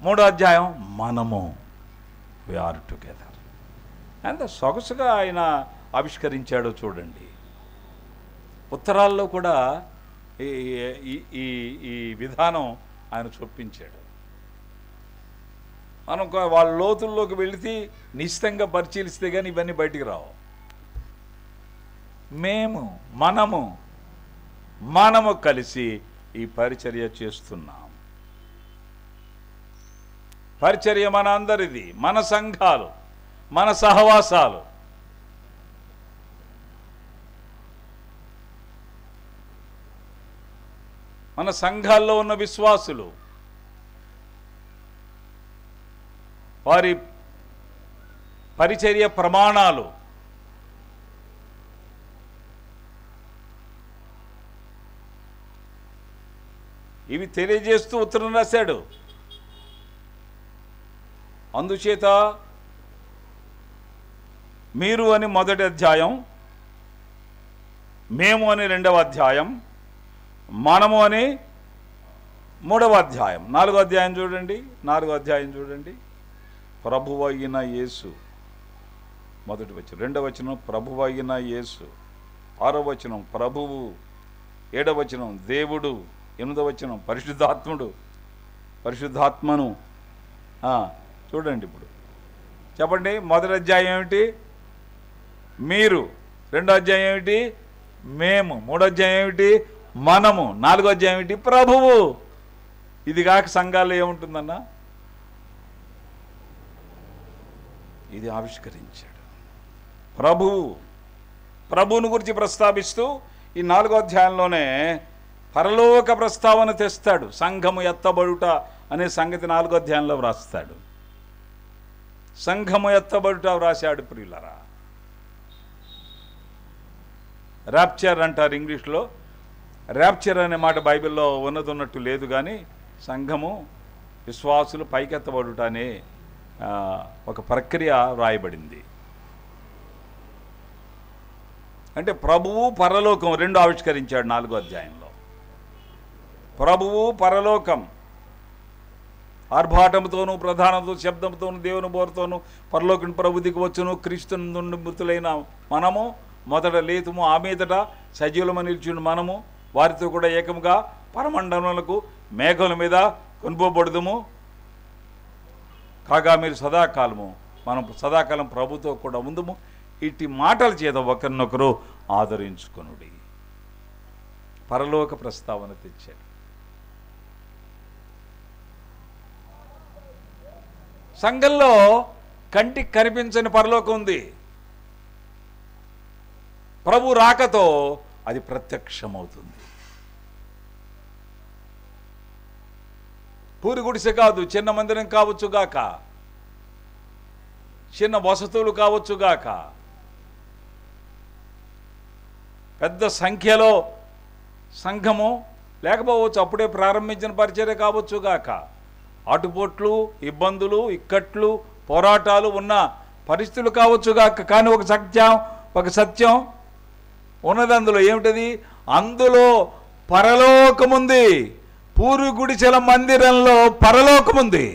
మూడో అధ్యాయం మనము. We are together. ఎంత సొగసుగా ఆయన ఆవిష్కరించాడో చూడండి. ఉత్తరాల్లో కూడా ఈ విధానం ఆయన చొప్పించాడు. మనం వాళ్ళ లోతుల్లోకి వెళితే నిశ్చితంగా పరిశీలిస్తే కానీ ఇవన్నీ బయటికి రావు. మనము కలిసి ఈ పరిచర్య చేస్తున్నాం. పరిచర్య మన అందరిది, మన సంఘాలు, మన సహవాసాలు. మన సంఘాల్లో ఉన్న విశ్వాసులు, వారి పరిచర్య ప్రమాణాలు, ఇవి తెలియజేస్తూ ఉత్తరం రాశాడు. అందుచేత మీరు అని మొదటి అధ్యాయం, మేము అని 2వ అధ్యాయం, మనము అని 3వ అధ్యాయం. 4వ అధ్యాయం చూడండి. 4వ అధ్యాయం చూడండి. ప్రభువైన యేసు. మొదటి వచనం. 2వ వచనం ప్రభువైన యేసు. 6వ వచనం ప్రభువు. 7వ వచనం దేవుడు. 8వ వచనం పరిశుద్ధాత్మను. చూడండి ఇప్పుడు చెప్పండి. మొదటి అధ్యాయం ఏమిటి? మీరు. రెండో అధ్యాయం ఏమిటి? మేము. మూడో అధ్యాయం ఏమిటి? మనము. 4వ అధ్యాయం ఏమిటి? ప్రభువు. ఇది కాక సంఘాల్లో ఏముంటుందన్నా? ఇది ఆవిష్కరించాడు ప్రభువుని గురించి ప్రస్తావిస్తూ ఈ 4వ అధ్యాయంలోనే పరలోక ప్రస్తావన తెస్తాడు. సంఘము ఎత్తబడుట అనే సంగతి 4వ అధ్యాయంలో వ్రాస్తాడు. సంఘము ఎత్తబడుట వ్రాశాడు. ప్రియులరా, ర్యాప్చర్ అంటారు ఇంగ్లీష్లో. ర్యాప్చర్ అనే మాట బైబిల్లో ఉన్నట్టు లేదు, కానీ సంఘము, విశ్వాసులు పైకెత్తబడుట అనే ఒక ప్రక్రియ వ్రాయబడింది. అంటే ప్రభువు పరలోకం రెండు ఆవిష్కరించాడు 4వ అధ్యాయంలో. ప్రభువు పరలోకం ఆర్భాటముతోనూ ప్రధానంతో శబ్దంతోనూ దేవుని బోరుతోనూ పరలోకం ప్రభుదికి వచ్చును. క్రీస్తు నుండి మృతులైన మనము మొదట లేతుము, ఆ మీదట సజీవులమని నిలిచిన మనము వారితో కూడా ఏకముగా పరమండలములకు మేఘముల మీద కొనుపోబడుదుము. కాగా మీరు మనం సదాకాలం ప్రభుతో కూడా ఉందుము. ఇట్టి మాటల చేత ఒకరినొకరు ఆదరించుకొనుడి. పరలోక ప్రస్తావన తెచ్చాడు. సంఘంలో కంటికి కనిపించని పరలోకం ఉంది. ప్రభు రాకతో అది ప్రత్యక్షమవుతుంది. పూరి గుడిసె కాదు, చిన్న మందిరం కావచ్చుగాక, చిన్న వసతులు కావచ్చుగాక, పెద్ద సంఖ్యలో సంఘము లేకపోవచ్చు, అప్పుడే ప్రారంభించిన పరిచర్య కావచ్చుగాక, ఆటుపోట్లు, ఇబ్బందులు, ఇక్కట్లు, పోరాటాలు ఉన్న పరిస్థితులు కావచ్చుగాక. కానీ ఒక సత్యం ఉన్నది అందులో. ఏమిటది? అందులో పరలోకముంది. పూర్వ గుడిచెల మందిరంలో పరలోకముంది.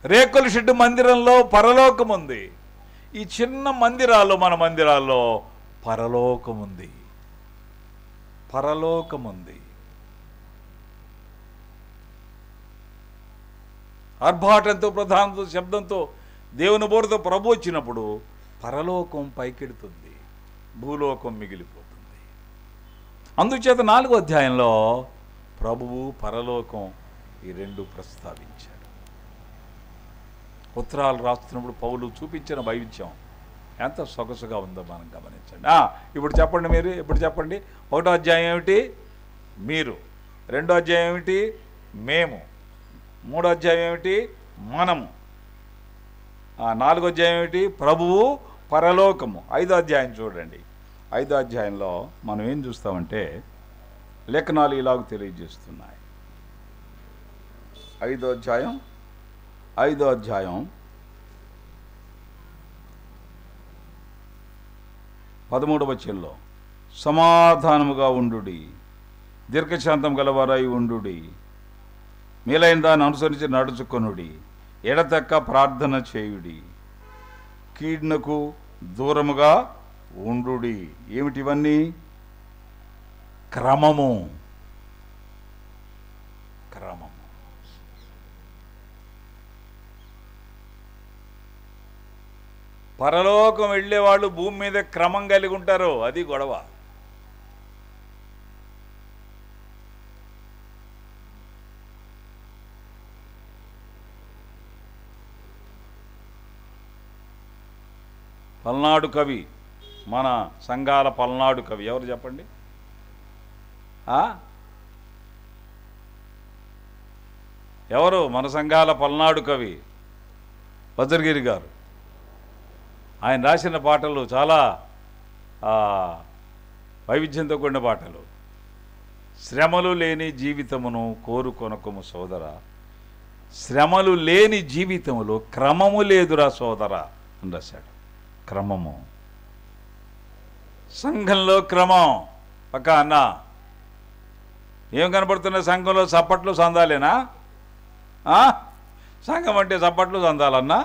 రేకుల షెడ్డు మందిరంలో పరలోకముంది. ఈ చిన్న మందిరాల్లో, మన మందిరాల్లో పరలోకముంది. పరలోకముంది. ఆర్భాటంతో, ప్రధానంతో, శబ్దంతో, దేవుని బోరుతో ప్రభు వచ్చినప్పుడు పరలోకం పైకెడుతుంది, భూలోకం మిగిలిపోతుంది. అందుచేత 4వ అధ్యాయంలో ప్రభువు పరలోకం ఈ రెండు ప్రస్తావించాడు. ఉత్తరాలు రాస్తున్నప్పుడు పౌలు చూపించిన వైవిధ్యం ఎంత సొగసుగా ఉందో మనం గమనించండి. ఇప్పుడు చెప్పండి, మీరు ఇప్పుడు చెప్పండి. 1వ అధ్యాయం ఏమిటి? మీరు. 2వ అధ్యాయం ఏమిటి? మేము. 3వ అధ్యాయం ఏమిటి? మనము. 4వ అధ్యాయం ఏమిటి? ప్రభువు, పరలోకము. 5వ అధ్యాయం చూడండి. 5వ అధ్యాయంలో మనం ఏం చూస్తామంటే లేఖనాలు ఇలాగ తెలియజేస్తున్నాయి. 5వ అధ్యాయం 13వ వచనంలో సమాధానముగా ఉండుడి, దీర్ఘశాంతం గలవారై ఉండుడి, మేలైన దాన్ని అనుసరించి నడుచుకొనుడి, ఎడతెక్క ప్రార్థన చేయుడి, కీడ్నకు దూరముగా ఉండుడి. ఏమిటివన్నీ? క్రమము. పరలోకం వెళ్ళేవాళ్ళు భూమి మీద క్రమం కలిగి ఉంటారు. అది గొడవ. పల్నాడు కవి, మన సంఘాల పల్నాడు కవి ఎవరు చెప్పండి? ఎవరు మన సంఘాల పల్నాడు కవి? వజ్రగిరి గారు. ఆయన రాసిన పాటలు చాలా వైవిధ్యంతో కూడిన పాటలు. శ్రమలు లేని జీవితమును కోరుకొనకము సోదర, శ్రమలు లేని జీవితములో క్రమము లేదురా సోదర అని రాశాడు. క్రమము. సంఘంలో క్రమం. పక్క అన్న ఏం కనపడుతున్న సంఘంలో? చప్పట్లు సందాలేనా? సంఘం అంటే చప్పట్లు సందాలన్నా,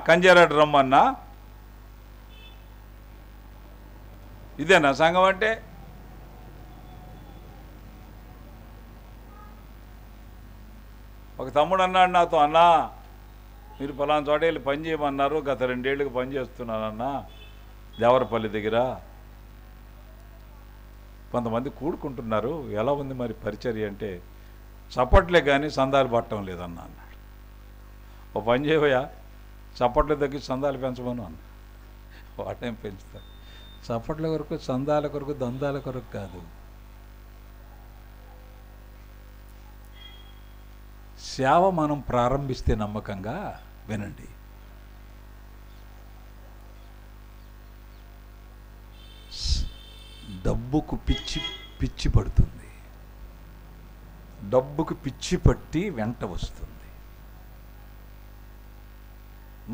కంజర డ్రమ్ అన్నా, ఇదేనా సంఘం అంటే? ఒక తమ్ముడు అన్నాడు నాతో, అన్నా మీరు పలానా చోట వెళ్ళి పని చేయమన్నారు, గత 2 ఏళ్ళకి పని చేస్తున్నానన్నా దేవరపల్లి దగ్గర, కొంతమంది కూడుకుంటున్నారు, ఎలా ఉంది మరి పరిచర్య అంటే, చప్పట్లే కానీ సందాలు పట్టడం లేదన్నా అన్నాడు. ఓ పని చేయబోయా, చప్పట్లు తగ్గి సందాలు పెంచమను అన్న. వాటేం పెంచుతారు? చప్పట్ల కొరకు, సందాల కొరకు, దందాల కొరకు కాదు. సేవ మనం ప్రారంభిస్తే నమ్మకంగా వినండి, డబ్బుకు పిచ్చి పడుతుంది. డబ్బుకు పిచ్చి పట్టి వెంట వస్తుంది.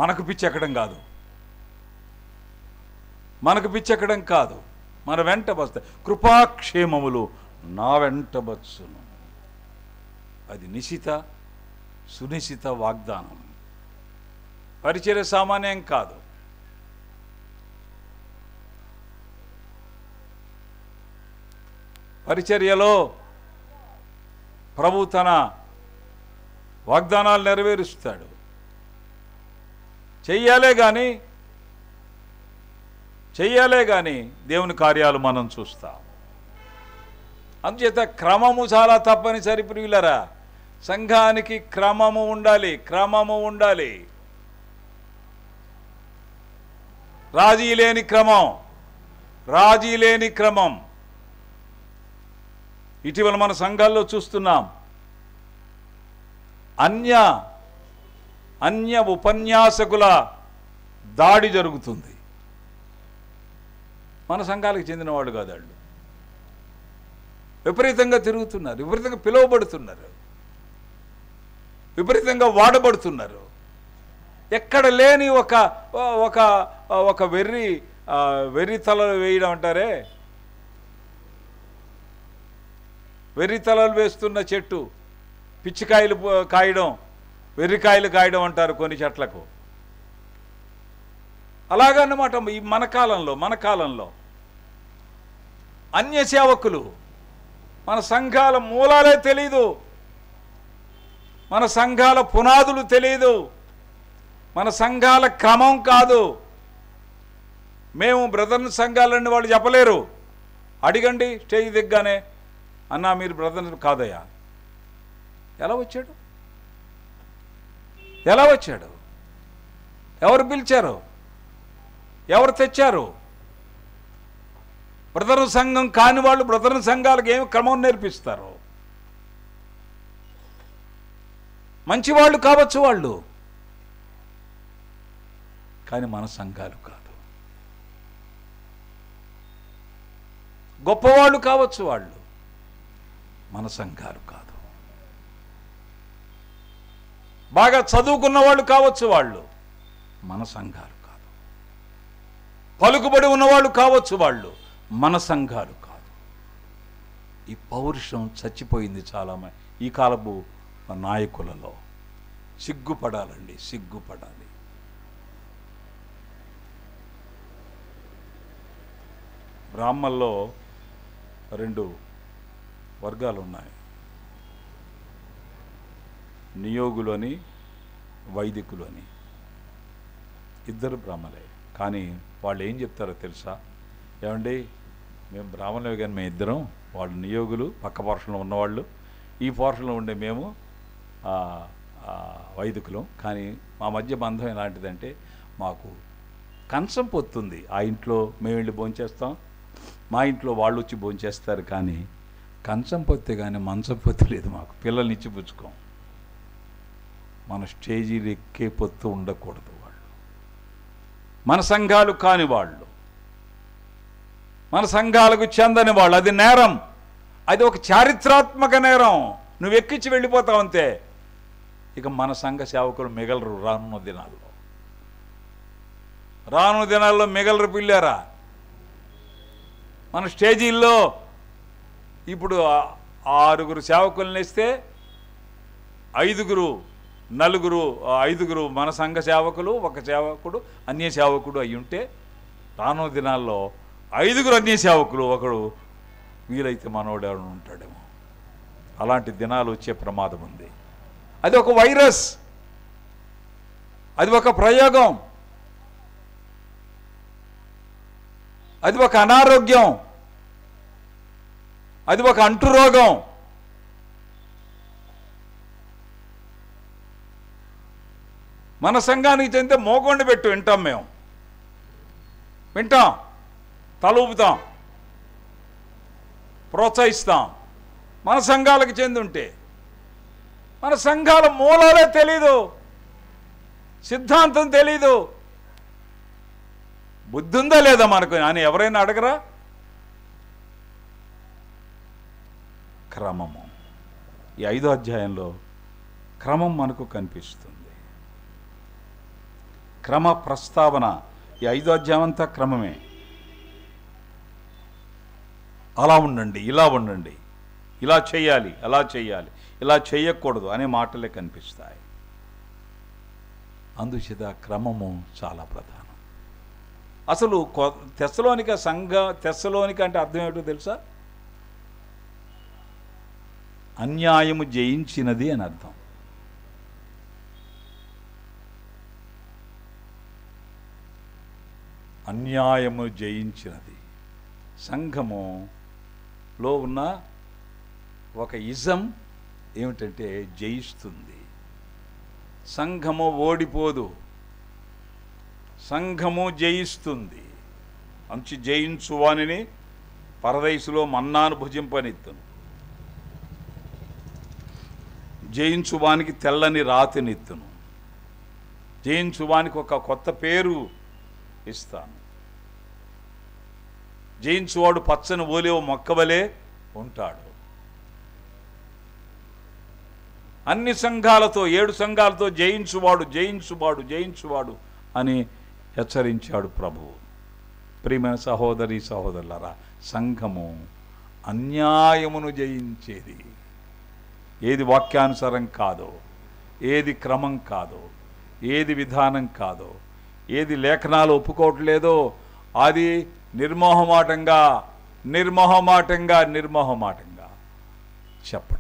మనకు పిచ్చి ఎక్కడం కాదు, మనకు పిచ్చి ఎక్కడం కాదు, మన వెంట వస్తాయి. కృపాక్షేమములు నా వెంట వచ్చును. అది నిశిత సునిశిత వాగ్దానం. పరిచర్య సామాన్యం కాదు. పరిచర్యలో ప్రభు తన వాగ్దానాలు నెరవేరుస్తాడు. చెయ్యాలే కానీ దేవుని కార్యాలు మనం చూస్తాం. అందుచేత క్రమము చాలా తప్పనిసరి ప్రియులరా. సంఘానికి క్రమము ఉండాలి. రాజీ లేని క్రమం. ఇటీవల మన సంఘాల్లో చూస్తున్నాం, అన్య ఉపన్యాసకుల దాడి జరుగుతుంది. మన సంఘాలకు చెందిన వాళ్ళు కాదు, వాళ్ళు విపరీతంగా తిరుగుతున్నారు, విపరీతంగా పిలువబడుతున్నారు, విపరీతంగా వాడబడుతున్నారు. ఎక్కడ లేని ఒక వెర్రి తలలు వేయడం అంటారే, వెర్రి తలలు వేస్తున్న చెట్టు పిచ్చికాయలు కాయడం, వెర్రికాయలు కాయడం అంటారు కొన్ని చెట్లకు. అలాగన్నమాట. ఈ మన కాలంలో అన్య సేవకులు, మన సంఘాల మూలాలే తెలీదు, మన సంఘాల పునాదులు తెలీదు, మన సంఘాల క్రమం కాదు. మేము బ్రదర్ని సంఘాలని వాళ్ళు చెప్పలేరు. అడిగండి స్టేజ్ దిగ్గానే, అన్నా మీరు బ్రదర్ కాదయ్యా. ఎలా వచ్చాడు? ఎవరు పిలిచారు? ఎవరు తెచ్చారు? బ్రదర్ సంఘం కాని వాళ్ళు బ్రదర్ సంఘాలకు ఏమి క్రమం నేర్పిస్తారు? మంచివాళ్ళు కావచ్చు వాళ్ళు, కానీ మన సంఘాలు కాదు. గొప్పవాళ్ళు కావచ్చు వాళ్ళు, మన సంఘాలు కాదు. బాగా చదువుకున్న వాళ్ళు కావచ్చు వాళ్ళు, మన సంఘాలు కాదు. పలుకుబడి ఉన్నవాళ్ళు కావచ్చు వాళ్ళు, మన సంఘాలు కాదు. ఈ పౌరుషం చచ్చిపోయింది చాలా ఈ కాలపు నాయకులలో. సిగ్గుపడాలండి, సిగ్గుపడాలి. బ్రాహ్మణుల్లో 2 వర్గాలు ఉన్నాయి, నియోగులు అని, వైదికులు అని. ఇద్దరు బ్రాహ్మణులే, కానీ వాళ్ళు ఏం చెప్తారో తెలుసా? ఏమండి, మేము బ్రాహ్మణులే కానీ మేము ఇద్దరం, వాళ్ళు నియోగులు పక్క పోర్షన్లో ఉన్నవాళ్ళు, ఈ పోర్షన్లో ఉండే మేము వైదికులం. కానీ మా మధ్య బంధం ఎలాంటిదంటే, మాకు కంచం పొత్తుంది. ఆ ఇంట్లో మేము వెళ్ళి భోంచేస్తాం, మా ఇంట్లో వాళ్ళు వచ్చి భోంచేస్తారు, కానీ కంచం పొత్తే కానీ మంచం పొత్తి లేదు మాకు. పిల్లల్ని ఇచ్చి పుచ్చుకోం. మన స్టేజీలు ఎక్కే పొత్తు ఉండకూడదు. వాళ్ళు మన సంఘాలు కాని వాళ్ళు, మన సంఘాలకు చెందని వాళ్ళు. అది నేరం, అది ఒక చారిత్రాత్మక నేరం. నువ్వు ఎక్కించి వెళ్ళిపోతావు అంతే. ఇక మన సంఘ సేవకులు మిగలరు రానున్న దినాల్లో మిగలరు. పిల్లారా, మన స్టేజీల్లో ఇప్పుడు 6 సేవకులను వేస్తే 5 మన సంఘ సేవకులు, 1 సేవకుడు అన్య సేవకుడు అయి ఉంటే, రానున్న దినాల్లో 5 అన్య సేవకులు, ఒకడు వీలైతే మనోడు ఎవరు ఉంటాడేమో. అలాంటి దినాలు వచ్చే ప్రమాదం ఉంది. అది ఒక వైరస్, అది ఒక ప్రయోగం, అది ఒక అనారోగ్యం, అది ఒక అంటురోగం. మన సంఘానికి చెందితే మోగొండి పెట్టు, వింటాం, మేము వింటాం, తలూపుతాం, ప్రోత్సహిస్తాం. మన సంఘాలకు చెంది ఉంటే, మన సంఘాల మూలాలే తెలీదు, సిద్ధాంతం తెలీదు, బుద్ధి ఉందా లేదా మనకు అని ఎవరైనా అడగరా? క్రమము. ఈ 5వ అధ్యాయంలో క్రమం మనకు కనిపిస్తుంది. క్రమ ప్రస్తావన. ఈ 5వ అధ్యాయం అంతా క్రమమే. అలా ఉండండి, ఇలా ఉండండి, ఇలా చేయాలి, అలా చేయాలి, ఇలా చేయకూడదు అనే మాటలే కనిపిస్తాయి. అందుచేత క్రమము చాలా ప్రధానం. అసలు తెస్సలోనిక అంటే అర్థం ఏమిటో తెలుసా? అన్యాయము జయించినది అని అర్థం. అన్యాయము జయించినది. సంఘములో ఉన్న ఒక ఇజం ఏమిటంటే జయిస్తుంది. సంఘము ఓడిపోదు, సంఘము జయిస్తుంది. అంచి జయించువానిని పరదైసులో మన్నాను భుజింపనిత్తును. జయించువానికి తెల్లని రాతినిత్తును, జయించువానికి ఒక కొత్త పేరు ఇస్తాను. జయించువాడు పచ్చని ఓలేవ మొక్కవలే ఉంటాడు. అన్ని సంఘాలతో 7 సంఘాలతో జయించువాడు జయించువాడు జయించువాడు అని హెచ్చరించాడు ప్రభువు. ప్రియమైన సహోదరి సహోదరులారా, సంఘము అన్యాయమును జయించేది. ఏది వాక్యానుసారం కాదో, ఏది క్రమం కాదో, ఏది విధానం కాదో, ఏది లేఖనాలు ఒప్పుకోవట్లేదో అది నిర్మోహమాటంగా నిర్మోహమాటంగా నిర్మోహమాటంగా చెప్పడం.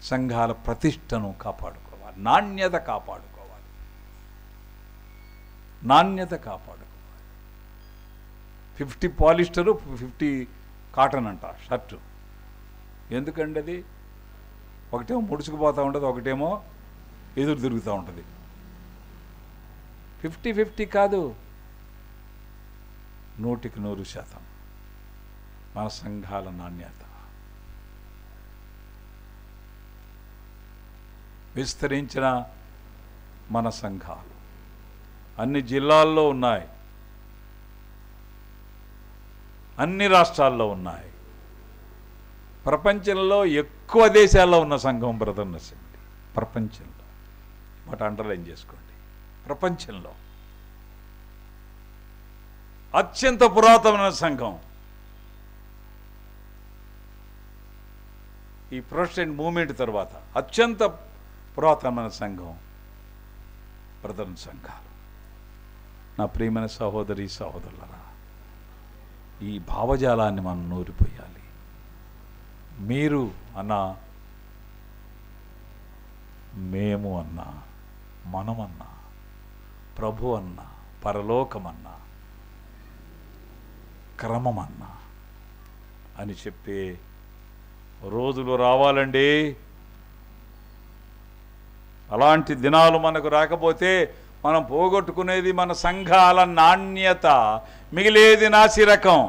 సంఘాల ప్రతిష్టను కాపాడుకోవాలి, నాణ్యత కాపాడుకోవాలి, నాణ్యత కాపాడుకోవాలి. 50 పాలిస్టరు 50 కాటన్ అంట షర్టు. ఎందుకండి అది? ఒకటేమో ముడుచుకుపోతూ ఉంటుంది, ఒకటేమో ఎదురు తిరుగుతూ ఉంటుంది. 50-50 కాదు, 100% మన సంఘాల నాణ్యత. విస్తరించిన మన సంఘాలు అన్ని జిల్లాల్లో ఉన్నాయి, అన్ని రాష్ట్రాల్లో ఉన్నాయి. ప్రపంచంలో ఎక్కువ దేశాల్లో ఉన్న సంఘం బ్రదర్ నర్సింగ్. ప్రపంచంలో మాట అండర్లైన్ చేసుకోండి. ప్రపంచంలో అత్యంత పురాతనమైన సంఘం. ఈ ప్రొటెస్టెంట్ మూవ్మెంట్ తర్వాత అత్యంత పురాతనమైన సంఘం బ్రదర్ సంఘాలు. నా ప్రియమైన సహోదరి సహోదరులారా, ఈ భావజాలాన్ని మనం నూరిపోయాలి. మీరు అన్నా, మేము అన్నా, మనమన్నా, ప్రభు అన్నా, పరలోకమన్నా, క్రమమన్నా అని చెప్పే రోజులు రావాలండి. అలాంటి దినాలు మనకు రాకపోతే మనం పోగొట్టుకునేది మన సంఘాల నాణ్యత. మిగిలేది నాసిరకం,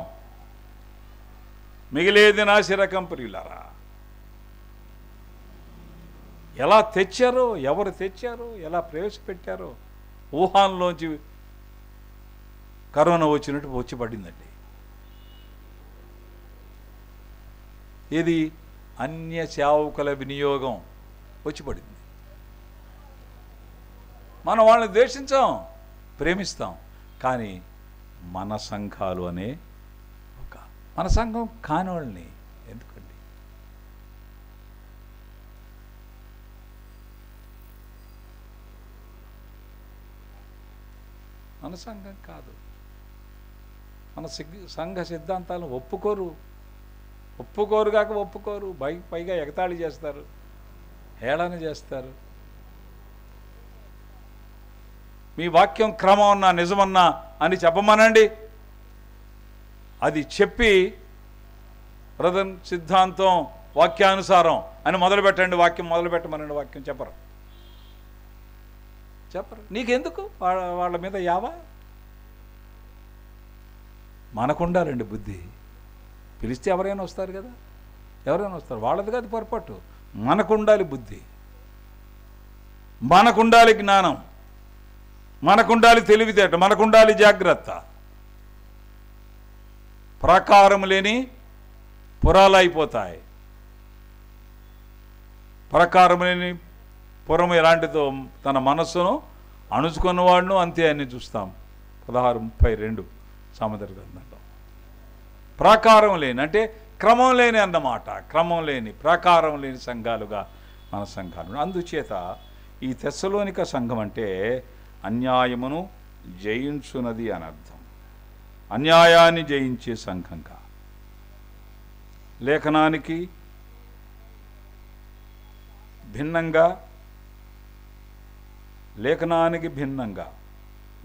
మిగిలేది నాసిరకం. ప్రియులారా, ఎలా తెచ్చారో, ఎవరు తెచ్చారో, ఎలా ప్రవేశపెట్టారో, వుహాన్లోంచి కరోనా వచ్చినట్టు వచ్చి పడిందండి. ఇది అన్య సేవకుల వినియోగం వచ్చి పడింది. మనం వాళ్ళని ద్వేషించాం, ప్రేమిస్తాం, కానీ మన సంఘాలు అనే ఒక మన సంఘం కాని వాళ్ళని ఎందుకండి? మన సంఘం కాదు. మన సంఘ సిద్ధాంతాలను ఒప్పుకోరు కాక ఒప్పుకోరు, పైగా ఎగతాళి చేస్తారు, హేళన చేస్తారు. మీ వాక్యం క్రమం అన్నా నిజమన్నా అని చెప్పమనండి. అది చెప్పి బ్రదర్ సిద్ధాంతం వాక్యానుసారం అని మొదలుపెట్టండి. వాక్యం మొదలుపెట్టమనండి. వాక్యం చెప్పరు. నీకెందుకు వాళ్ళ మీద యావా? మనకుండాలండి బుద్ధి. పిలిస్తే ఎవరైనా వస్తారు కదా, ఎవరైనా వస్తారు. వాళ్ళది కాదు పొరపాటు, మనకుండాలి బుద్ధి, మనకుండాలి జ్ఞానం, మనకుండాలి తెలివితేట, మనకుండాలి జాగ్రత్త. ప్రాకారం లేని పురాలు అయిపోతాయి. ప్రాకారం లేని పురం ఎలాంటిదో తన మనస్సును అణుచుకున్నవాడును అంతే అని చూస్తాం 16:32 సామెతల గ్రంథంలో. ప్రాకారం లేని అంటే క్రమం లేని అన్నమాట. క్రమం లేని, ప్రాకారం లేని సంఘాలుగా మన సంఘాలు. అందుచేత ఈ తెస్సలోనిక సంఘం అంటే అన్యాయమును జయించునది అని అర్థం. అన్యాయాన్ని జయించే సంఘంగా, లేఖనానికి భిన్నంగా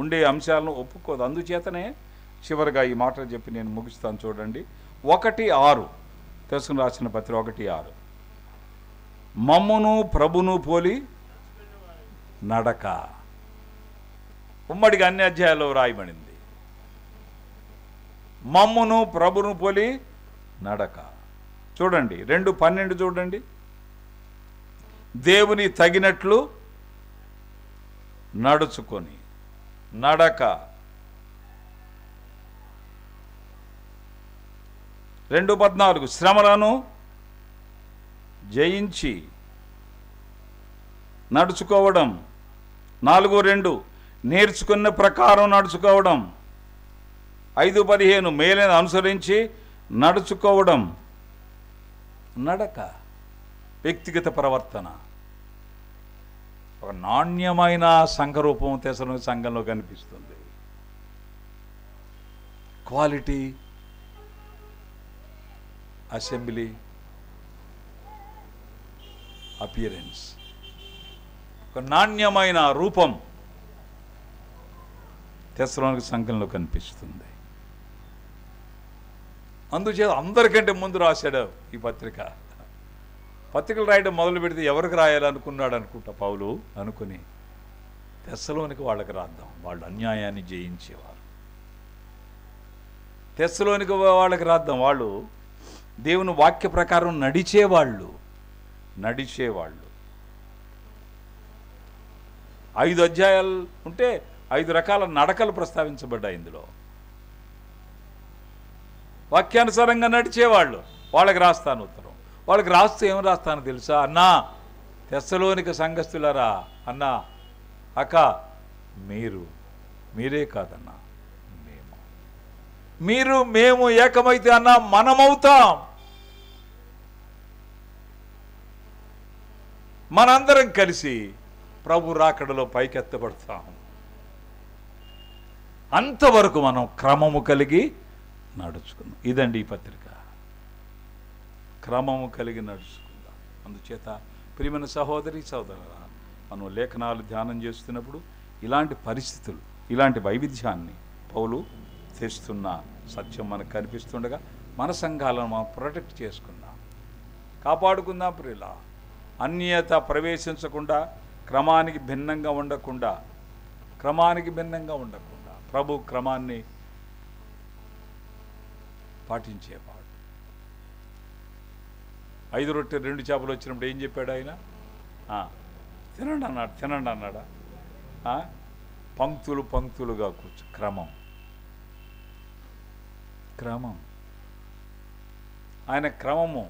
ఉండే అంశాలను ఒప్పుకోదు. అందుచేతనే చివరిగా ఈ మాటలు చెప్పి నేను ముగిస్తాను. చూడండి, 1:6 తెస్సలోనికీయులకు రాసిన పత్రిక 1:6. మమ్మును ప్రభును పోలి నడక. ఉమ్మడిగా అన్ని అధ్యాయాల్లో రాయబడింది. మమ్మును ప్రభును పోలి నడక. చూడండి 2:12 చూడండి. దేవుని తగినట్లు నడుచుకొని. నడక. 2:14 శ్రమలను జయించి నడుచుకోవడం. 4:2 నేర్చుకున్న ప్రకారం నడుచుకోవడం. 5:15 మేలును అనుసరించి నడుచుకోవడం. నడక, వ్యక్తిగత ప్రవర్తన. ఒక నాణ్యమైన సంఘరూపం తెసలోనిక సంఘంలో కనిపిస్తుంది. క్వాలిటీ అసెంబ్లీ అపియరెన్స్, ఒక నాణ్యమైన రూపం తెసలోనిక సంఘంలో కనిపిస్తుంది. అందుచేత అందరికంటే ముందు రాశాడు ఈ పత్రిక. పత్రికలు రాయడం మొదలు పెడితే ఎవరికి రాయాలనుకున్నాడు అనుకుంటా పౌలు అనుకుని, తెస్సలోనిక వాళ్ళకి రాద్దాం, వాళ్ళు అన్యాయాన్ని జయించేవారు. తెస్సలోనిక వాళ్ళకి రాద్దాం, వాళ్ళు దేవుని వాక్య ప్రకారం నడిచేవాళ్ళు. 5 అధ్యాయాలు ఉంటే 5 రకాల నడకలు ప్రస్తావించబడ్డాయి ఇందులో. వాక్యానుసారంగా నడిచేవాళ్ళు, వాళ్ళకి రాస్తాను ఉత్తరం. వాళ్ళకి రాస్తే ఏం రాస్తాను తెలుసా? అన్నా, తెస్సలోనిక సంఘస్థులారా, అన్నా, అక్క, మీరే కాదన్నా, మేము ఏకమైతే అన్నా మనమవుతాం. మనందరం కలిసి ప్రభు రాకడలో పైకెత్తబడతాం. అంతవరకు మనం క్రమము కలిగి నడుచుకుందాం. ఇదండి ఈ పత్రిక. క్రమము కలిగి నడుచుకుందాం. అందుచేత ప్రియమైన సహోదరి సోదరులారా, మనం లేఖనాలు ధ్యానం చేస్తున్నప్పుడు ఇలాంటి పరిస్థితులు, ఇలాంటి వైవిధ్యాన్ని పౌలు తెస్తున్న సత్యం మనకు కనిపిస్తుండగా మన సంఘాలను మనం ప్రొటెక్ట్ చేసుకుందాం, కాపాడుకుందాం. ప్రియులా, అన్యత ప్రవేశించకుండా, క్రమానికి భిన్నంగా ఉండకుండా ప్రభు క్రమాన్ని పాటించేవాడు. 5 రొట్టె 2 చేపలు వచ్చినప్పుడు ఏం చెప్పాడు ఆయన? తినండి అన్నాడా? పంక్తులుగా కూర్చో. క్రమం. ఆయన క్రమము,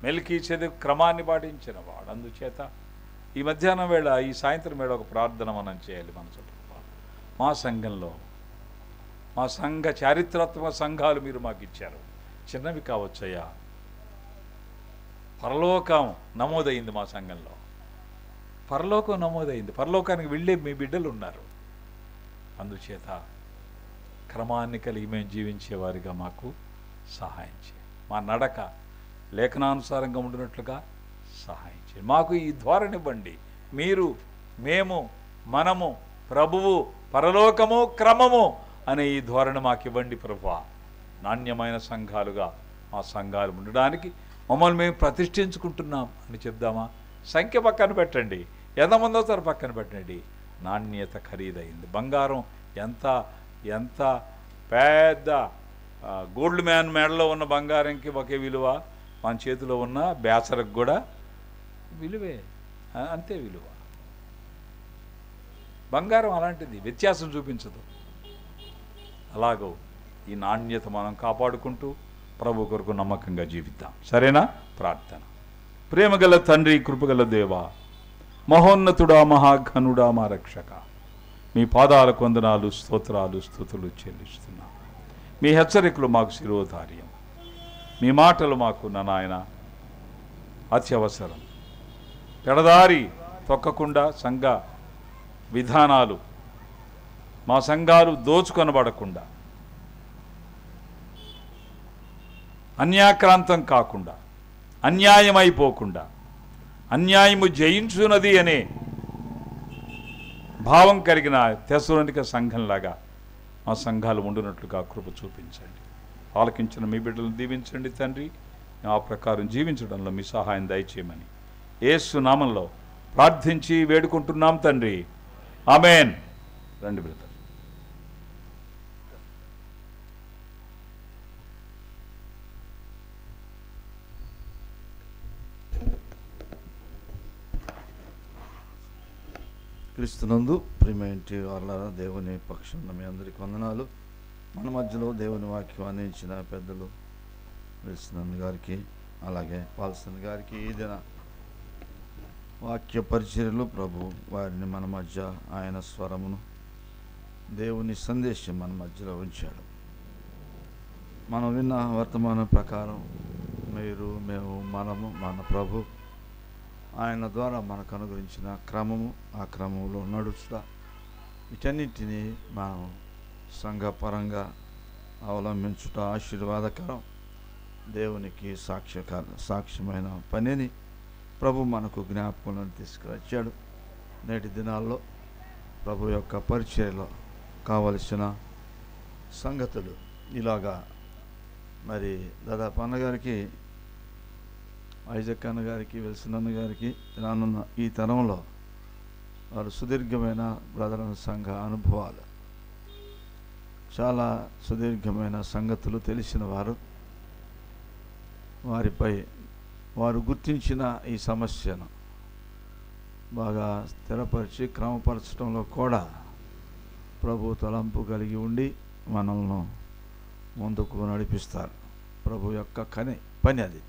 మెల్కీచెదెకు క్రమాన్ని పాటించిన వాడు. అందుచేత ఈ మధ్యాహ్నం వేళ, ఈ సాయంత్రం వేళ ఒక ప్రార్థన మనం చేయాలి మన చుట్టూ. మా సంఘంలో, మా సంఘ చారిత్రాత్మక సంఘాలు మీరు మాకు ఇచ్చారు, చిన్నవి కావచ్చయ్యా. పరలోకం నమోదైంది మా సంఘంలో, పరలోకం నమోదైంది. పరలోకానికి వెళ్ళే మీ బిడ్డలు ఉన్నారు. అందుచేత క్రమాన్ని కలిగి మేము జీవించేవారిగా మాకు సహాయం చేయండి. మా నడక లేఖనానుసారంగా ఉండినట్లుగా సహాయం చేయండి. మాకు ఈ ధోరణివ్వండి. మీరు, మేము, మనము, ప్రభువు, పరలోకము, క్రమము అనే ఈ ధోరణి మాకు ఇవ్వండి ప్రభువా. నాణ్యమైన సంఘాలుగా మా సంఘాలు ఉండడానికి మమ్మల్ని మేము ప్రతిష్ఠించుకుంటున్నాం అని చెప్దామా? సంఖ్య పక్కన పెట్టండి, ఎంతమందో తర పక్కన పెట్టండి. నాణ్యత ఖరీదైంది. బంగారం ఎంత పెద్ద గోల్డ్ మ్యాన్ మెడలో ఉన్న బంగారంకి ఒకే విలువ, మన చేతిలో ఉన్న బేసరకు కూడా విలువే, అంతే విలువ. బంగారం అలాంటిది, వ్యత్యాసం చూపించదు. అలాగో ఈ నాణ్యత మనం కాపాడుకుంటూ ప్రభు కొరకు నమ్మకంగా జీవిద్దాం. సరేనా? ప్రార్థన. ప్రేమగల తండ్రి, కృపగల దేవా, మహోన్నతుడా, మహాఘనుడా, మా రక్షక, మీ పాదాలకు వందనాలు, స్తోత్రాలు, స్తుతులు చెల్లిస్తున్నాం. మీ హెచ్చరికలు మాకు శిరోధార్యం, మీ మాటలు మాకు నాయన అత్యవసరం. పెడదారి తొక్కకుండా సంఘ విధానాలు, మా సంఘాలు దోచుకొనబడకుండా, అన్యాక్రాంతం కాకుండా, అన్యాయమైపోకుండా, అన్యాయము జయించున్నది అనే భావం కలిగిన తెస్సలోనిక సంఘంలాగా మా సంఘాలు ఉండునట్లుగా కృప చూపించండి. ఆలకించిన మీ బిడ్డలను దీవించండి తండ్రి. ఆ ప్రకారం జీవించడంలో మీ సహాయం దయచేయమని యేసు నామంలో ప్రార్థించి వేడుకుంటున్నాం తండ్రి. ఆమేన్. రండి బ్రదర్. క్రీస్తునందు ప్రియమైనటి వారలారా, దేవుని పక్షంలో మీ అందరికీ వందనాలు. మన మధ్యలో దేవుని వాక్యం అందించిన పెద్దలు విల్సన్ గారికి, అలాగే పాల్సన్ గారికి ఈ దిన వాక్య పరిచర్యలు ప్రభు వారిని మన మధ్య ఆయన స్వరమును, దేవుని సందేశం మన మధ్యలో ఉంచాడు. మనం విన్న వర్తమానం ప్రకారం మేము మన ప్రభు ఆయన ద్వారా మనకు అనుగ్రహించిన క్రమము, ఆ క్రమంలో నడుచుట, వీటన్నిటినీ మనం సంఘపరంగా అవలంబించుట ఆశీర్వాదకరం. దేవునికి సాక్ష్యమైన పనిని ప్రభు మనకు జ్ఞాపకంలో తీసుకువచ్చాడు. నేటి దినాల్లో ప్రభు యొక్క పరిచర్యలో కావలసిన సంగతులు ఇలాగా. మరి దాదాపు అన్నగారికి, ఐజక్ అన్నగారికి, విల్సన్ అన్నగారికి రానున్న ఈ తరంలో వారు సుదీర్ఘమైన బ్రదర్ సంఘ అనుభవాలు, చాలా సుదీర్ఘమైన సంగతులు తెలిసిన వారు. వారిపై వారు గుర్తించిన ఈ సమస్యను బాగా స్థిరపరిచి క్రమపరచడంలో కూడా ప్రభు తలంపు కలిగి ఉండి మనల్ని ముందుకు నడిపిస్తారు. ప్రభు యొక్క పని అది.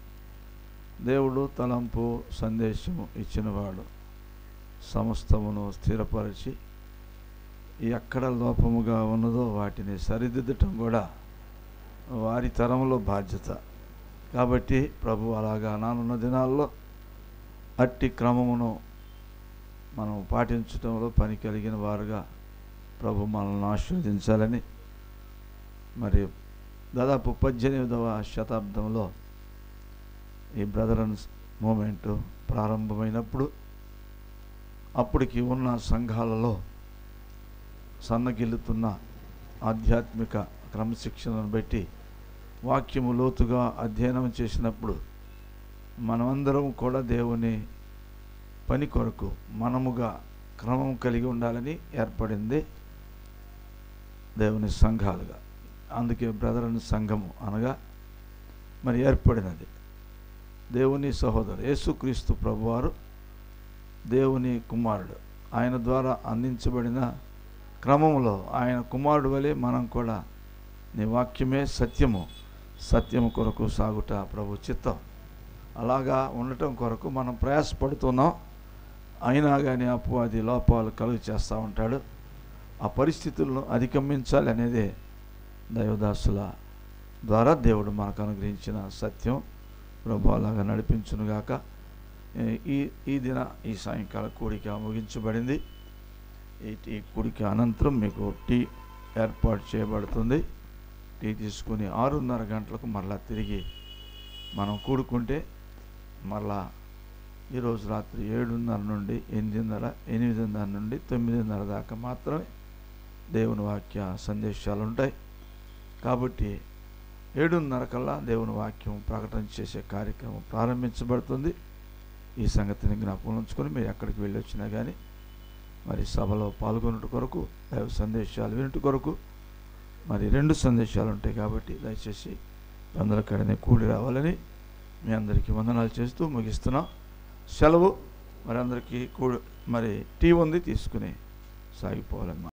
దేవుడు తలంపు సందేశము ఇచ్చినవాడు. సమస్తమును స్థిరపరిచి ఎక్కడ లోపముగా ఉన్నదో వాటిని సరిదిద్దటం కూడా వారి తరంలో బాధ్యత. కాబట్టి ప్రభు అలాగా నానున్న దినాల్లో అట్టి క్రమమును మనం పాటించడంలో పని కలిగిన వారుగా ప్రభు మనల్ని ఆశీర్వదించాలని. మరి దాదాపు 18వ శతాబ్దంలో ఈ బ్రదరన్స్ మూమెంట్ ప్రారంభమైనప్పుడు అప్పటికి ఉన్న సంఘాలలో సన్నగిల్లుతున్న ఆధ్యాత్మిక క్రమశిక్షణను బట్టి వాక్యము లోతుగా అధ్యయనం చేసినప్పుడు మనమందరం కూడా దేవుని పని కొరకు మనముగా క్రమం కలిగి ఉండాలని ఏర్పడింది దేవుని సంఘాలుగా. అందుకే బ్రదరన్ సంఘము అనగా మరి ఏర్పడినది. దేవుని సహోదరు యేసుక్రీస్తు ప్రభువారు దేవుని కుమారుడు. ఆయన ద్వారా అందించబడిన క్రమంలో ఆయన కుమారుడు వలె మనం కూడా నీ వాక్యమే సత్యము కొరకు సాగుట ప్రభు చిత్తం. అలాగా ఉండటం కొరకు మనం ప్రయాసపడుతున్నాం. అయినా కానీ అపవాది లోపాలు కలుగు చేస్తూ ఉంటాడు. ఆ పరిస్థితులను అధిగమించాలి అనేదే దైవదాసుల ద్వారా దేవుడు మనకు అనుగ్రహించిన సత్యం. ప్రభు అలాగా నడిపించునుగాక. ఈ దిన ఈ సాయంకాల కూడిక ముగించబడింది. ఈ కూడిక అనంతరం మీకు టీ ఏర్పాటు చేయబడుతుంది. టీ తీసుకుని 6:30 గంటలకు మరలా తిరిగి మనం కూడుకుంటే మరలా ఈరోజు రాత్రి 7:30 నుండి 8:30 నుండి 9:30 దాకా మాత్రమే దేవుని వాక్య సందేశాలు ఉంటాయి. కాబట్టి 7:30 కల్లా దేవుని వాక్యం ప్రకటన చేసే కార్యక్రమం ప్రారంభించబడుతుంది. ఈ సంగతిని జ్ఞాపకం ఉంచుకొని మీరు ఎక్కడికి వెళ్ళి వచ్చినా కానీ మరి సభలో పాల్గొనట కొరకు, దైవ సందేశాలు వినట కొరకు మరి 2 సందేశాలు ఉంటాయి. కాబట్టి దయచేసి అందరికడనే కూడి రావాలని మీ అందరికీ వందనాలు చేస్తూ ముగిస్తున్నాం. సెలవు. మరి అందరికీ మరి టీ ఉంది, తీసుకుని సాగిపోవాలన్నమాట.